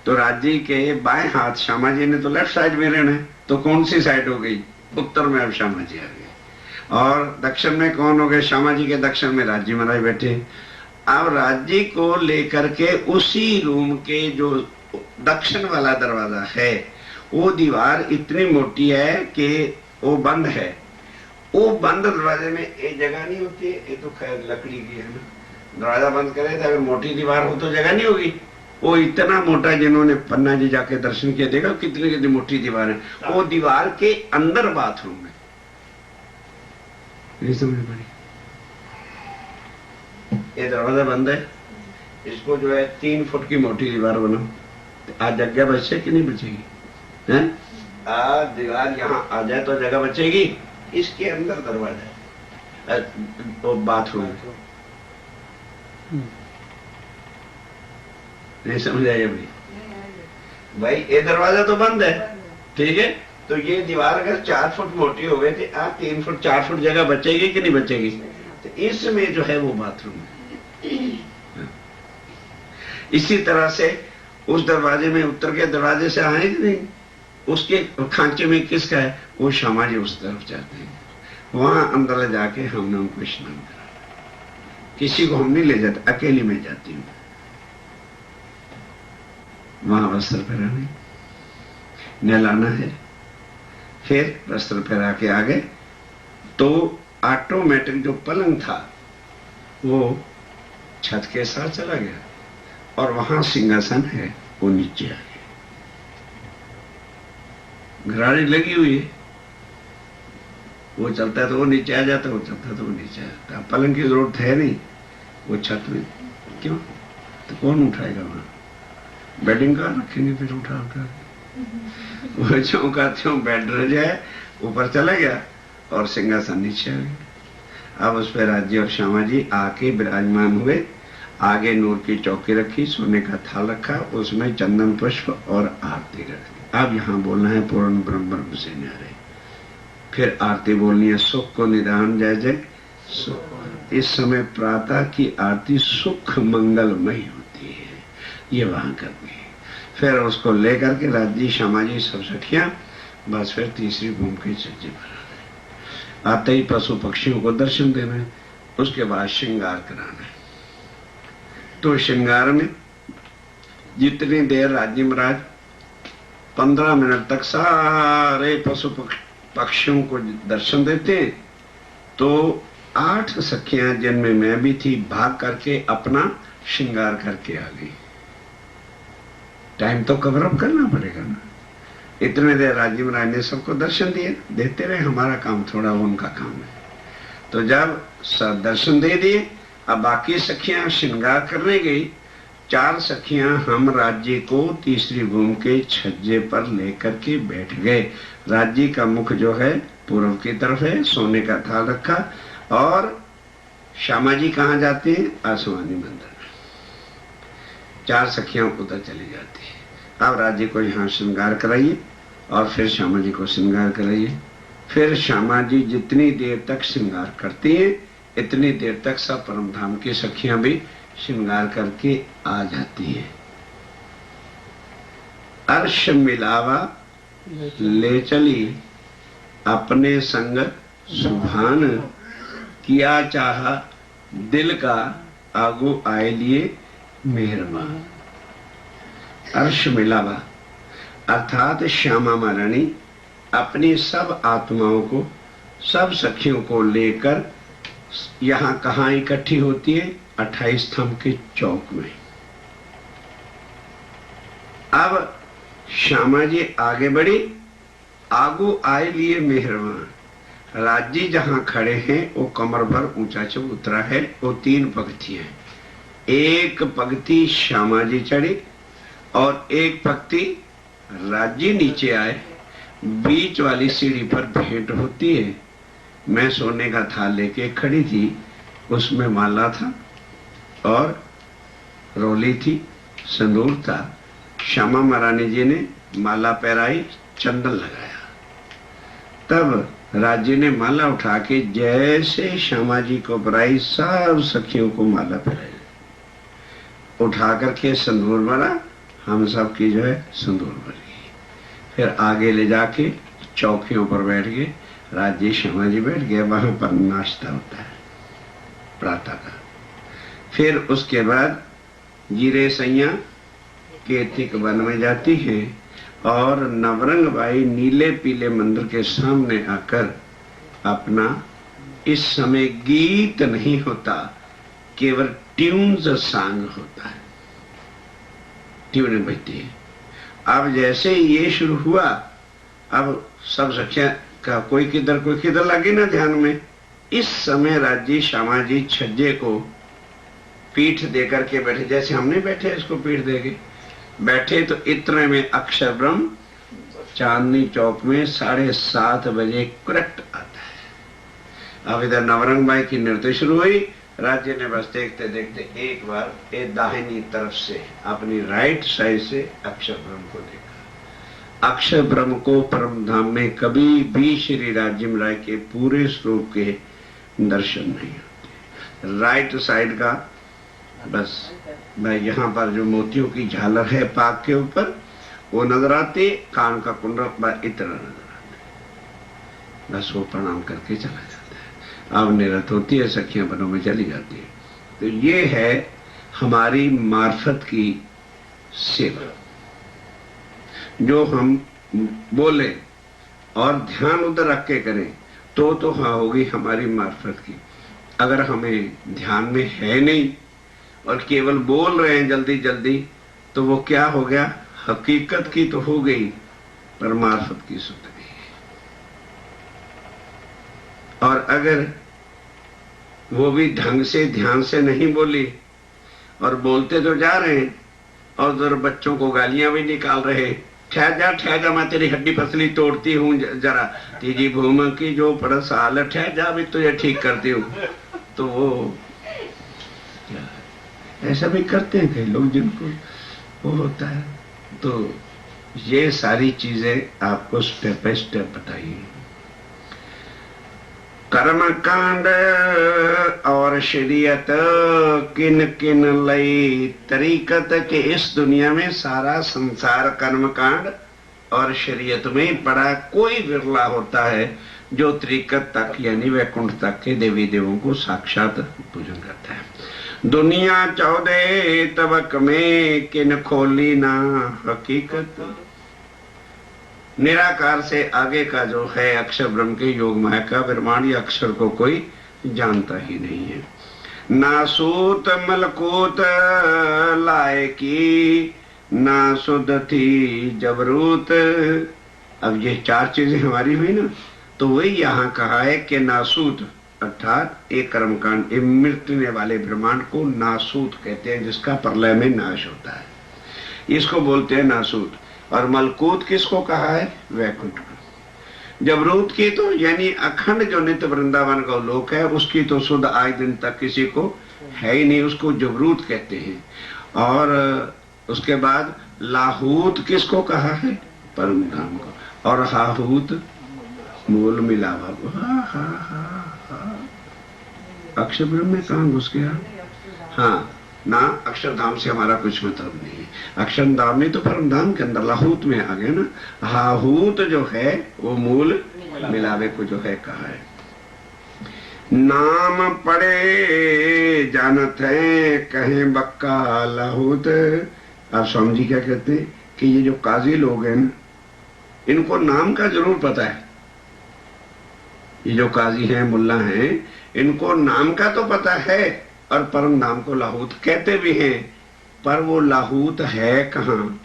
तो राज्य के बाएं हाथ, श्यामा जी ने तो लेफ्ट साइड में रहना है, तो कौन सी साइड हो गई? उत्तर में अब श्यामा जी आ गए। और दक्षिण में कौन हो गए? श्यामा जी के दक्षिण में राज्य महाराज बैठे। अब राज्य को लेकर के उसी रूम के जो दक्षिण वाला दरवाजा है, वो दीवार इतनी मोटी है कि वो बंद है। वो बंद दरवाजे में एक जगह नहीं होती है, ये तो खैर लकड़ी की है ना, दरवाजा बंद करे तो अगर मोटी दीवार हो तो जगह नहीं होगी। वो इतना मोटा, जिन्होंने पन्ना जी जाके दर्शन किया देखा कितनी कितनी मोटी दीवार है। वो दीवार के अंदर बाथरूम है। नहीं समझ पड़ी? ये दरवाजा बंद है, इसको जो है 3 फुट की मोटी दीवार बनाओ, आज जगह बचे कि नहीं बचेगी? हैं? आज दीवार यहाँ आ जाए तो जगह बचेगी। इसके अंदर दरवाजा है, बाथरूम है। नहीं समझ आया भाई? भाई ये दरवाजा तो बंद है, ठीक है, तो ये दीवार अगर 4 फुट मोटी हो गई तो 3 फुट 4 फुट जगह बचेगी कि नहीं बचेगी? तो इसमें जो है वो बाथरूम है। इसी तरह से उस दरवाजे में, उत्तर के दरवाजे से आए कि नहीं, उसके खांचे में किसका है? वो श्यामा जी उस तरफ जाते हैं। वहां अंदर जाके हमने उनको स्नान कराना। किसी को हम नहीं ले जाते, अकेली में जाती हूँ। वहां वस्त्र पहनाने, नहलाना है, फिर वस्त्र पहना के आ गए तो ऑटोमेटिक जो पलंग था वो छत के साथ चला गया और वहां सिंहासन है वो नीचे आ गया। घराड़ी लगी हुई है, वो चलता है तो वो नीचे आ जाता, वो चलता है तो वो नीचे आ जाता। पलंग की जरूरत है नहीं, वो छत में क्यों? तो कौन उठाएगा? वहां बेडिंग कहाँ रखेंगे? फिर उठा वो चौका त्यों बेड रह जाए, ऊपर चला गया और सिंहासन नीचे आ गया। अब उस पर राज्य और श्यामा जी आके विराजमान हुए। आगे नूर की चौकी रखी, सोने का थाल रखा, उसमें चंदन पुष्प और आरती रखी। अब यहाँ बोलना है पूर्ण ब्रह्म से न्यारे। फिर आरती बोलनी है, सुख को निदान जय जय सुख। इस समय प्रातः की आरती सुख मंगलमयी होती है, ये वहां करनी है। फिर उसको लेकर के राज्य श्यामा जी सब सखियां, बस फिर तीसरी भूमि के छज्जे पर आते ही पशु पक्षियों को दर्शन देना है। उसके बाद श्रृंगार कराना है। तो श्रृंगार में जितनी देर राज्य महाराज 15 मिनट तक सारे पशु पक्षियों को दर्शन देते हैं, तो 8 सखियां जिनमें मैं भी थी भाग करके अपना श्रृंगार करके आ गई। टाइम तो कवर अप करना पड़ेगा ना। इतने देर राज्य महाराज ने सबको दर्शन दिए, देते रहे, हमारा काम थोड़ा उनका काम है। तो जब सब दर्शन दे दिए, अब बाकी सखियां श्रृंगार करने गई। 4 सखियां हम राज्य को तीसरी भूमि के छज्जे पर लेकर के बैठ गए। राज्य का मुख जो है पूर्व की तरफ है, सोने का थाल रखा, और श्यामा जी कहाँ जाते हैं? आसमानी मंदिर में। 4 सखियां उधर चली जाती है। अब राज्य को यहाँ श्रृंगार कराइए और फिर श्यामा जी को श्रृंगार कराइए। फिर श्यामा जी जितनी देर तक श्रृंगार करती हैं इतनी देर तक सब परम धाम की सखियां भी श्रृंगार करके आ जाती हैं। अर्श मिलावा ले चली अपने संग सुभान, किया चाहा दिल का आगू आए लिए मेहरबान। अर्श मिलावा अर्थात श्यामा महारानी अपनी सब आत्माओं को, सब सखियों को लेकर यहाँ कहाँ इकट्ठी होती है? 28 स्तंभ के चौक में। अब श्यामा जी आगे बढ़ी, आगू आए लिए मेहरबान। राजी जहां खड़े हैं वो कमर भर ऊंचा चबूतरा है, वो 3 पंक्तियां हैं। एक पंक्ति श्यामा जी चढ़ी और एक पंक्ति राजी नीचे आए। बीच वाली सीढ़ी पर भेंट होती है। मैं सोने का थाल लेके खड़ी थी, उसमें माला था और रोली थी, संदूर था। श्यामा महारानी जी ने माला पहराई, चंदन लगाया। तब राजी ने माला उठा के जैसे श्यामा जी को पहराई, सब सखियों को माला पहराई, उठा करके संदूर भरा। हम सब की जो है संदूर भर गई। फिर आगे ले जाके चौकियों पर बैठ गए। राजी श्यामा जी बैठ गए, वहां पर नाश्ता होता है प्रातः का। फिर उसके बाद जीरे सैया केतिक वन में जाती है और नवरंग बाई नीले पीले मंदिर के सामने आकर अपना, इस समय गीत नहीं होता, केवल ट्यून्स सॉन्ग होता है, ट्यून बजती है। अब जैसे ये शुरू हुआ, अब सब सखियां का कोई किधर लगे ना ध्यान में। इस समय राजी श्यामा जी छज्जे को पीठ देकर के बैठे, जैसे हमने बैठे इसको पीठ देके बैठे। तो इतने में अक्षर ब्रह्म चांदनी चौक में 7:30 बजे करेक्ट आता है। अब इधर नवरंग बाई की नृत्य शुरू हुई। राज्य ने बस देखते देखते एक बार दाहिनी तरफ से, अपनी राइट साइड से अक्षर ब्रह्म को देखा। अक्षर ब्रह्म को परम धाम में कभी भी श्री राजिम राय के पूरे स्वरूप के दर्शन नहीं होते। राइट साइड का बस भाई यहाँ पर जो मोतियों की झालर है पाक के ऊपर वो नजर आती, कान का कुंडल इतना नजर आता, बस वो प्रणाम करके चला जाता है। अब निरत होती है, सखियां बनों में चली जाती है। तो ये है हमारी मार्फत की सेवा। जो हम बोले और ध्यान उधर रख के करें तो हाँ होगी हमारी मार्फत की। अगर हमें ध्यान में है नहीं और केवल बोल रहे हैं जल्दी जल्दी, तो वो क्या हो गया? हकीकत की तो हो गई पर मार्फत की सुध गई। और अगर वो भी ढंग से ध्यान से नहीं बोली और बोलते तो जा रहे हैं और उधर बच्चों को गालियां भी निकाल रहे, ठहर जा मैं तेरी हड्डी पसली तोड़ती हूँ जरा, तीजी भूम की जो पड़स हाल, ठहर जा भी तुझे ठीक करती हूँ। तो वो ऐसा भी करते हैं कई लोग जिनको वो होता है। तो ये सारी चीजें आपको स्टेप बाय स्टेप बताइए। कर्म कांड और शरीयत किन किन लई तरीकत के, इस दुनिया में सारा संसार कर्म कांड और शरीयत में पड़ा। कोई विरला होता है जो तरीकत तक यानी वैकुंठ तक के देवी देवों को साक्षात पूजन करता है। दुनिया 14 तबक में किन खोली ना हकीकत, निराकार से आगे का जो है अक्षर ब्रह्म के योग माया का ब्रह्मांड या अक्षर को कोई जानता ही नहीं है। नासूत मलकूत लाए की ना शुद्ध थी जबरूत। अब ये 4 चीजें हमारी हुई ना, तो वही यहाँ कहा है कि नासूत अर्थात एक कर्मकांड, मृत्युने वाले ब्रह्मांड को नासूत कहते हैं, जिसका प्रलय में नाश होता है, इसको बोलते हैं नासूत। और मलकूत किसको कहा है? वैकुंठ को। जबरूत की तो यानी अखंड जो नित्य वृंदावन का लोक है, उसकी तो शुद्ध आज दिन तक किसी को है ही नहीं, उसको जबरूत कहते हैं। और उसके बाद लाहूत किसको कहा है? परम धाम को, और हाहूत मूल मिलावा को। अक्षर ब्रह्म में कहाँ घुस गया? हाँ ना, अक्षरधाम से हमारा कुछ मतलब नहीं है। अक्षरधाम में तो परम धाम के अंदर लाहूत में आ गए ना। हाहूत जो है वो मूल मिलावे को जो है कहा है। नाम पढ़े जानत है कहें बक्का लाहूत। अब स्वामी जी क्या कहते हैं कि ये जो काजी लोग हैं ना, इनको नाम का जरूर पता है। ये जो काजी हैं, मुल्ला हैं, इनको नाम का तो पता है और परम नाम को लाहूत कहते भी हैं, पर वो लाहूत है कहाँ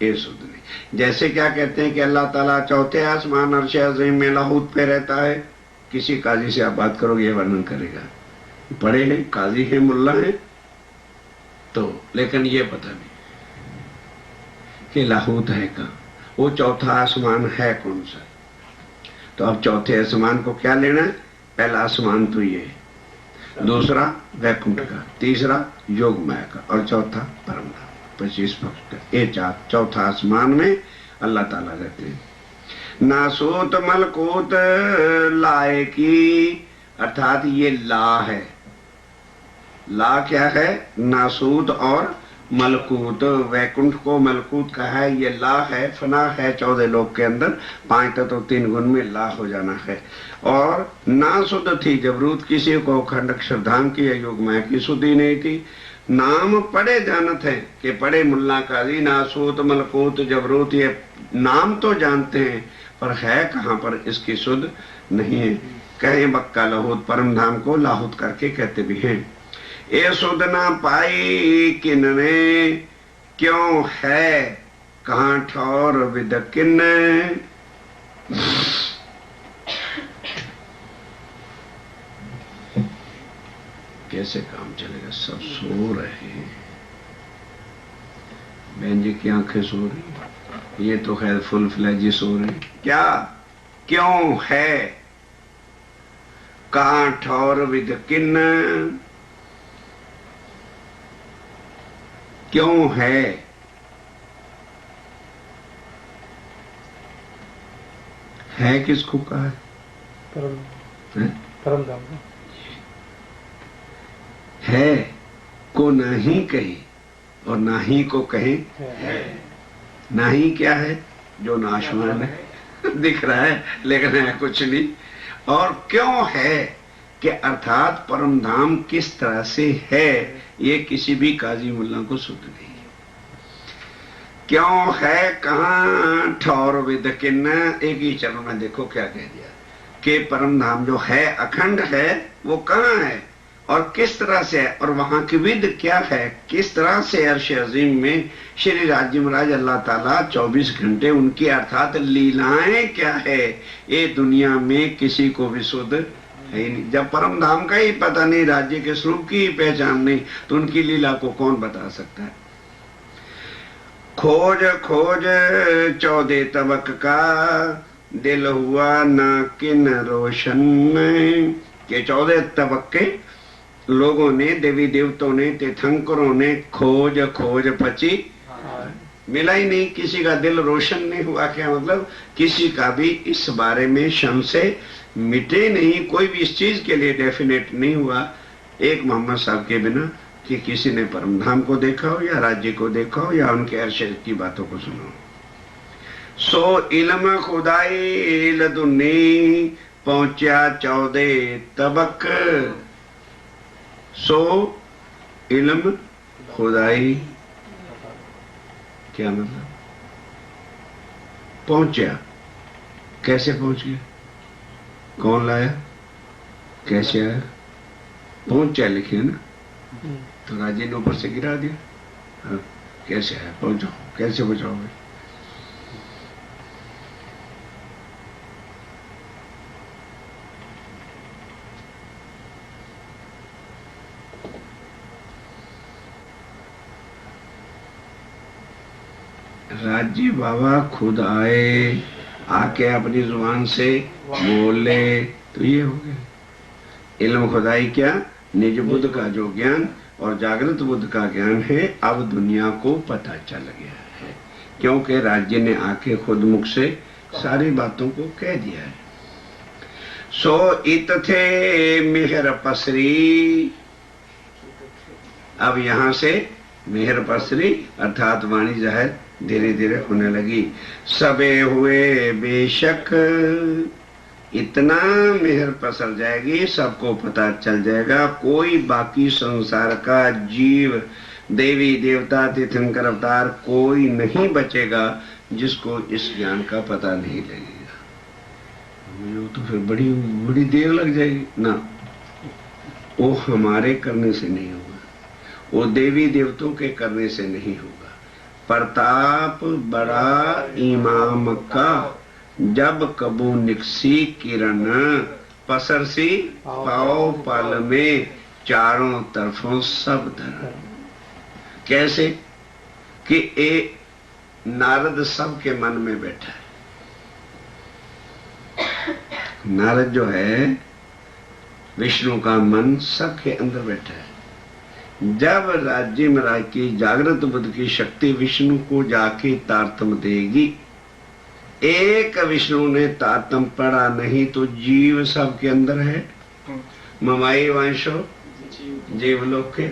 ये सुध नहीं। जैसे क्या कहते हैं कि अल्लाह ताला चौथे आसमान अर्श अज़ीम में लाहूत पे रहता है। किसी काजी से आप बात करोगे ये वर्णन करेगा, पढ़े हैं, काजी हैं, मुल्ला हैं, तो लेकिन ये पता नहीं कि लाहूत है कहाँ, वो चौथा आसमान है कौन सा। तो अब चौथे आसमान को क्या लेना है? पहला आसमान तो ये है, दूसरा वैकुंठ का, तीसरा योगमाया का, और चौथा परम धाम 25 पक्ष का। ये चौथा आसमान में अल्लाह ताला रहते हैं। नासूत मलकूत लाए की, अर्थात ये ला है। ला क्या है? नासूत और मलकूत। वैकुंठ को मलकूत का है, ये ला है, फना है 14 लोक के अंदर, 5 तत्व 3 गुण में ला हो जाना है। और ना सुध थी जबरूत किसी को, खंड अक्षरधाम की या योगमाया की सुधी नहीं थी। नाम पढ़े जानत है कि पढ़े मुल्ला काजी, नासूत मलकूत जबरूत, ये नाम तो जानते हैं पर है कहाँ पर इसकी सुध नहीं है। कहें बक्का लाहूत, परम धाम को लाहूत करके कहते भी हैं। ए सुध ना पाई किन्ने, क्यों है कहाँ ठौर विद किन्ने। कैसे काम चलेगा? सब सो रहे हैं। बहन जी की आंखें सो रही, ये तो खैर फुल फ्लैजी सो रहे। क्या क्यों है कहाँ ठौर विद किन्न, क्यों है किसको कहा है? परम धाम है को नहीं कही और नाही को कहे है। नाही क्या है? जो नाशवान है दिख रहा है लेकिन है कुछ नहीं। और क्यों है कि अर्थात परम धाम किस तरह से है, ये किसी भी काजी मुल्ला को सुध नहीं। क्यों है कहाँ ठौर विद किन्न, एक ही चरण में देखो क्या कह दिया कि परम धाम जो है अखंड है वो कहाँ है और किस तरह से है, और वहां की विद क्या है, किस तरह से अर्श अजीम में श्री राज्य महाराज अल्लाह ताला 24 घंटे उनकी अर्थात लीलाएं क्या है, ये दुनिया में किसी को भी सुध है नहीं। जब परम धाम का ही पता नहीं, राज्य के स्वरूप की ही पहचान नहीं, तो उनकी लीला को कौन बता सकता है। खोज खोज 14 तबक का, दिल हुआ ना किन रोशन में, के 14 तबके लोगों ने, देवी देवताओं ने, तीर्थंकरों ने खोज खोज पची, मिला ही नहीं, किसी का दिल रोशन नहीं हुआ। क्या मतलब? किसी का भी इस बारे में संशय मिटे नहीं, कोई भी इस चीज के लिए डेफिनेट नहीं हुआ एक मोहम्मद साहब के बिना कि किसी ने परम धाम को देखा हो या राज्य को देखा हो या उनके अरशद की बातों को सुना हो। सो इल्म खुदाई लदुन्नी पहुंचा 14 तबक, सो इल्म खुदाई क्या मतलब? पहुंचा, कैसे पहुंच गया, कौन लाया, कैसे आया? पहुंचा लिखे ना, तो राजे ने ऊपर से गिरा दिया। हाँ, कैसे आया? पहुंचाओ, कैसे पहुंचाओगे? राज्य बाबा खुद आए, आके अपनी जुबान से बोले, तो ये हो गया इल्म खुदाई। क्या? निज बुद्ध का जो ज्ञान और जागृत बुद्ध का ज्ञान है, अब दुनिया को पता चल गया है। क्योंकि राज्य ने आके खुद मुख से सारी बातों को कह दिया है। सो इत थे मिहर पसरी, अब यहां से मिहर पसरी अर्थात वाणी जाहिर धीरे धीरे होने लगी। सबे हुए बेशक, इतना मेहर पसर जाएगी, सबको पता चल जाएगा, कोई बाकी संसार का जीव, देवी देवता, तीर्थंकर अवतार कोई नहीं बचेगा जिसको इस ज्ञान का पता नहीं लगेगा। वो तो फिर बड़ी बड़ी देर लग जाएगी ना, वो हमारे करने से नहीं होगा, वो देवी देवताओं के करने से नहीं होगा। प्रताप बड़ा इमाम का, जब कबू निकसी किरण, पसर सी पाओ पल में, चारों तरफों सब धर्म। कैसे कि ए नारद सबके मन में बैठा है। नारद जो है विष्णु का मन सबके अंदर बैठा है। जब राज्य महाराज की जागृत बुद्ध की शक्ति विष्णु को जाके तारतम देगी, एक विष्णु ने तारतम पढ़ा नहीं तो जीव सबके अंदर है। ममाई वंशो जीवलोक के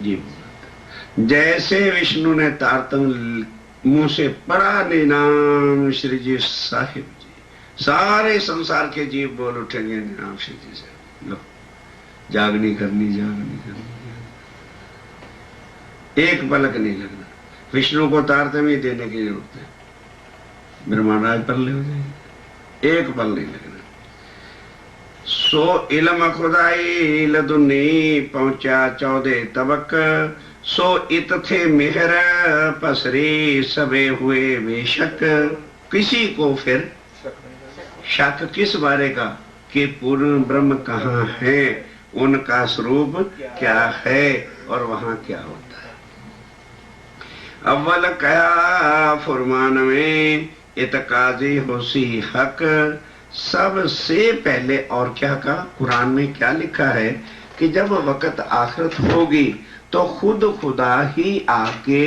जीव, जैसे विष्णु ने तारतम मुंह से पढ़ा, निनाम श्री जी साहिब जी, सारे संसार के जीव बोल उठेंगे निनाम श्री जी से। लो जागनी करनी, जागनी करनी, एक पलक नहीं लगना। विष्णु को तारतम ही देने की जरूरत है, ब्रह्मांड पल्ले हो जाएंगे, एक पल नहीं लगना। सो इलम खुदाई लदुन्नी पहुंचा 14 तबक, सो इत थे मेहर पसरे सबे हुए बेशक। किसी को फिर शक किस बारे का कि पूर्ण ब्रह्म कहाँ है, उनका स्वरूप क्या है और वहां क्या होता है। अव्वल कया फुरमान में इतकाजी होसी हक, सबसे पहले और क्या कहा, कुरान में क्या लिखा है कि जब वक्त आखिरत होगी तो खुद खुदा ही आके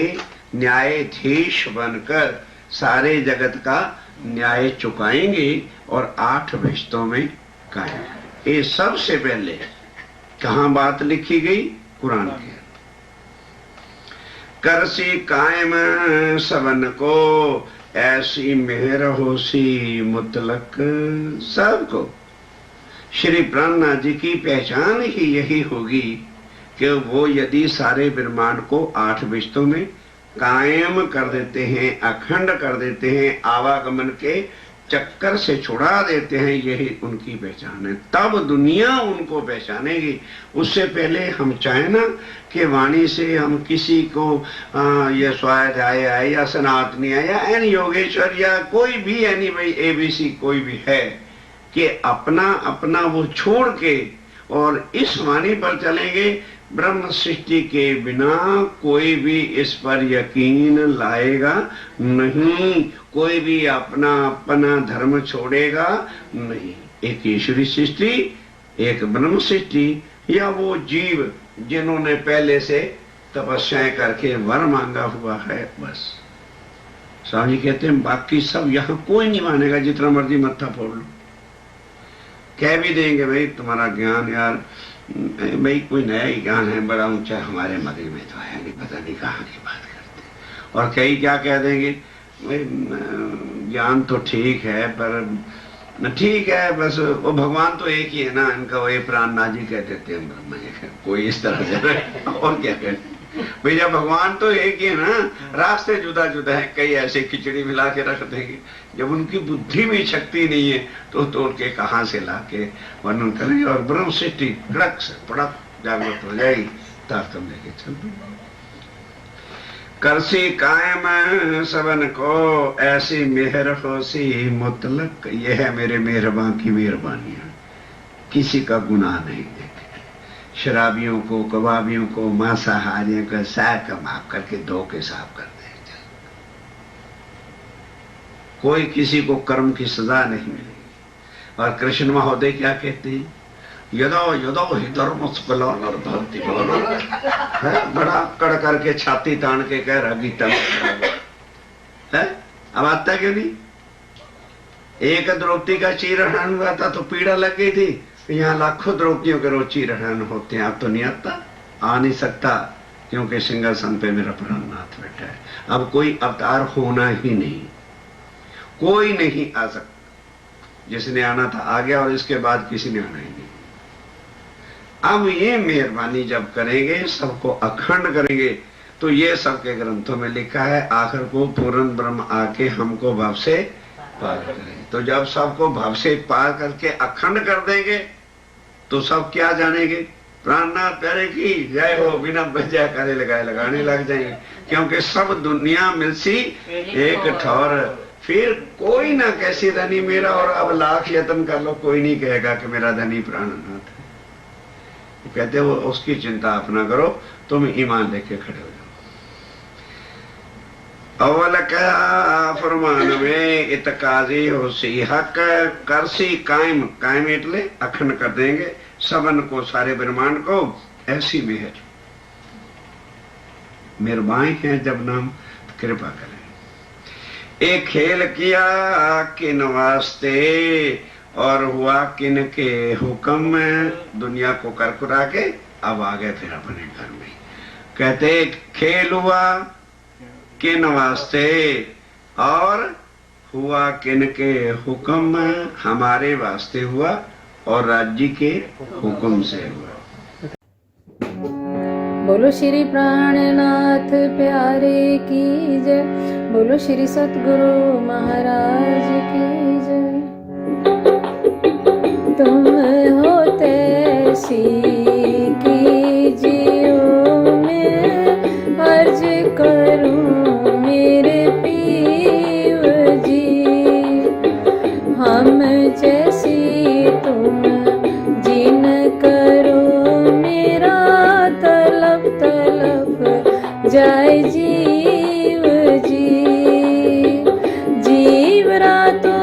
न्यायाधीश बनकर सारे जगत का न्याय चुकाएंगे और 8 रिश्तों में कायम। ये सबसे पहले कहां बात लिखी गई, कुरान के। करसी कायम सबन को, ऐसी मेहर होसी मुतलक सबको। श्री प्राणनाथ जी की पहचान ही यही होगी कि वो यदि सारे ब्रह्मांड को 8 विश्वों में कायम कर देते हैं, अखंड कर देते हैं, आवागमन के चक्कर से छुड़ा देते हैं, यही उनकी पहचान है। तब दुनिया उनको पहचानेगी। उससे पहले हम चाहे ना कि वाणी से हम किसी को ये स्वाध्याय है या सनातनी है या एन योगेश्वर या कोई भी एनी भाई एबीसी कोई भी है, कि अपना अपना वो छोड़ के और इस वाणी पर चलेंगे। ब्रह्म सृष्टि के बिना कोई भी इस पर यकीन लाएगा नहीं, कोई भी अपना अपना धर्म छोड़ेगा नहीं। एक ईश्वरी सृष्टि, एक ब्रह्म सृष्टि, या वो जीव जिन्होंने पहले से तपस्याएं करके वर मांगा हुआ है, बस। स्वामी जी कहते हैं बाकी सब यहां कोई नहीं मानेगा, जितना मर्जी मत्था फोड़ लो। कह भी देंगे भाई तुम्हारा ज्ञान यार भाई कोई नया ही ज्ञान है, बड़ा ऊंचा, हमारे मगज में तो है नहीं, पता नहीं कहाँ की बात करते। और कई क्या कह देंगे, ज्ञान तो ठीक है पर ठीक है बस वो भगवान तो एक ही है ना, इनका वही प्राणनाथ जी कह देते हैं ब्रह्म जी, कोई इस तरह से। और क्या कहते भैया, भगवान तो एक ही है ना, रास्ते जुदा जुदा है, कई ऐसे खिचड़ी मिला के रख देंगे। जब उनकी बुद्धि में शक्ति नहीं है तो तोड़ के कहां से ला के वर्णन करेंगे। और ब्रह्म सृष्टि कड़क से पड़क जागृत हो जाएगी, तारतम लेके चल दो। करसी कायम सबन को, ऐसी मेहर होसी मुतलक। यह है मेरे मेहरबान की मेहरबानियां, किसी का गुनाह नहीं देते। शराबियों को, कबाबियों को, मांसाहारियों को सार का माफ करके धो के साफ कर दे। कोई किसी को कर्म की सजा नहीं मिलेगी। और कृष्ण महोदय क्या कहते हैं, यदो यदो ही धर्म स्कलान और भक्ति भगवान, बड़ा कड़ करके छाती तान के कह रहा गीता में, अब आता क्यों नहीं? एक द्रौपदी का चीरहरण हुआ था तो पीड़ा लग गई थी, यहाँ लाखों द्रौपदियों के रोज चीरहरण होते हैं, अब तो नहीं आता, आ नहीं सकता, क्योंकि सिंहासन पे मेरा प्राणनाथ बैठा है। अब कोई अवतार होना ही नहीं, कोई नहीं आ सकता। जिसने आना था आ गया और इसके बाद किसी ने आना ही नहीं। अब ये मेहरबानी जब करेंगे, सबको अखंड करेंगे, तो ये सबके ग्रंथों में लिखा है, आखिर को पूर्ण ब्रह्म आके हमको भाव से पार करें। तो जब सबको भाव से पार करके अखंड कर देंगे तो सब क्या जानेंगे? प्राणनाथ प्यारे की जय हो, बिना बजा करे लगाए लगाने लग जाएंगे, क्योंकि सब दुनिया मिलसी एक ठौर। फिर कोई ना कैसी धनी मेरा, और अब लाख यत्न कर लो कोई नहीं कहेगा कि मेरा धनी प्राणनाथ है। कहते वो उसकी चिंता अपना करो, तुम ईमान लेके खड़े हो जाओ। अव्वल क्या फरमान में इतकाजी होसी हक करसी कायम, कायम इतले अखंड कर देंगे सबन को, सारे ब्रह्मांड को। ऐसी मेहर मेहरबान है जब नाम कृपा करें। एक खेल किया किन वास्ते और हुआ किन के हुक्म में, दुनिया को करकुरा के अब आ गए फिर अपने घर में। कहते खेल हुआ किन वास्ते और हुआ किन के हुक्म में, हमारे वास्ते हुआ और राज्य के हुक्म से हुआ। बोलो श्री प्राणनाथ प्यारे की जय, बोलो श्री सतगुरु महाराज की जय। तुम हो तैसी कीजियो मैं अर्ज करूं मेरे पीव जी, हम जैसी तुम जिन करो मेरा तलब तलब जाए जीव जी। जीव रातो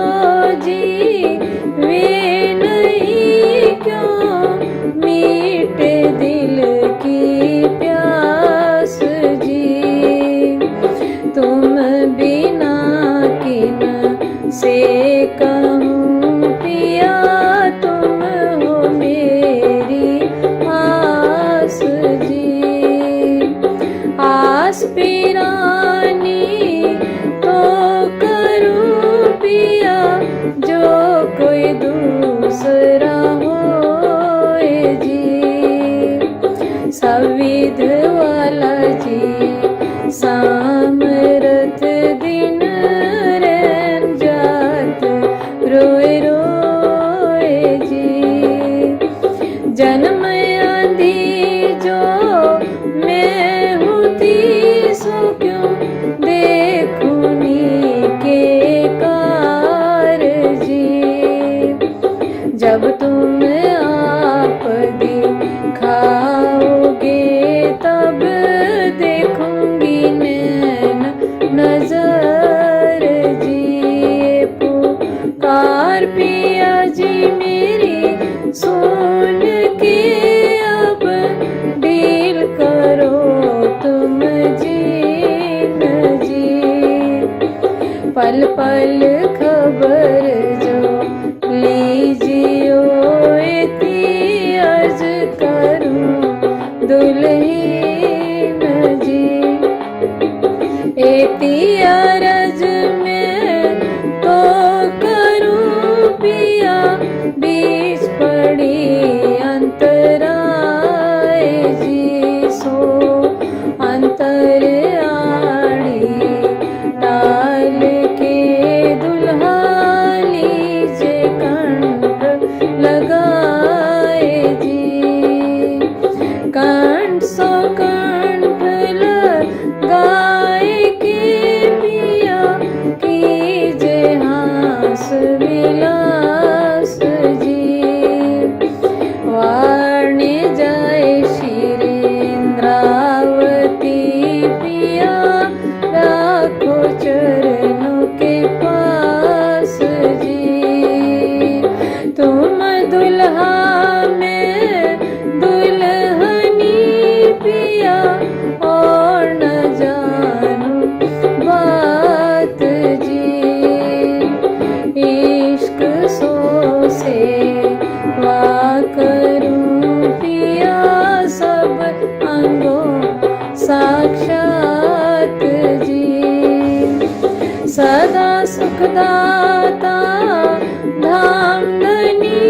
जी वे नहीं क्यों मीटे दिल की प्यास जी, तुम बिना किन से कहूँ पिया तुम हो मेरी आस जी। आस पिरानी तो करूँ पिया जो कोई दूसरा होए जी। सविध वाला जी सामरथ दिन रैन जात रोए रोए जी। जन्म आंधी जो मैं होती सो क्यों देखूनी के कार जी। जब तुम आप दिखाओगे तब देखूंगी नैन नजर जी। पुकार पिया जी मेरी सुन के अब डील करो तुम जीन जी। पल पल खबर जो लीजियो इति अर्ज करूं दुल्हीन जी। इति अर्ज में तो करूं पिया बीच पड़ी अंतराय जी। सो अंतर आड़ी टाल के दुल्हा लीजे कंठ लगाए जी। कंठ सो कंठ लगाए के पिया कीजे हास विलास जी। वारने जाए शीरेंद्रावती पिया राखो चरणों के पास जी। तुम दुल्हा में दुल्हनी पिया और न जानू बात जी। सदा सुखदाता धाम धनी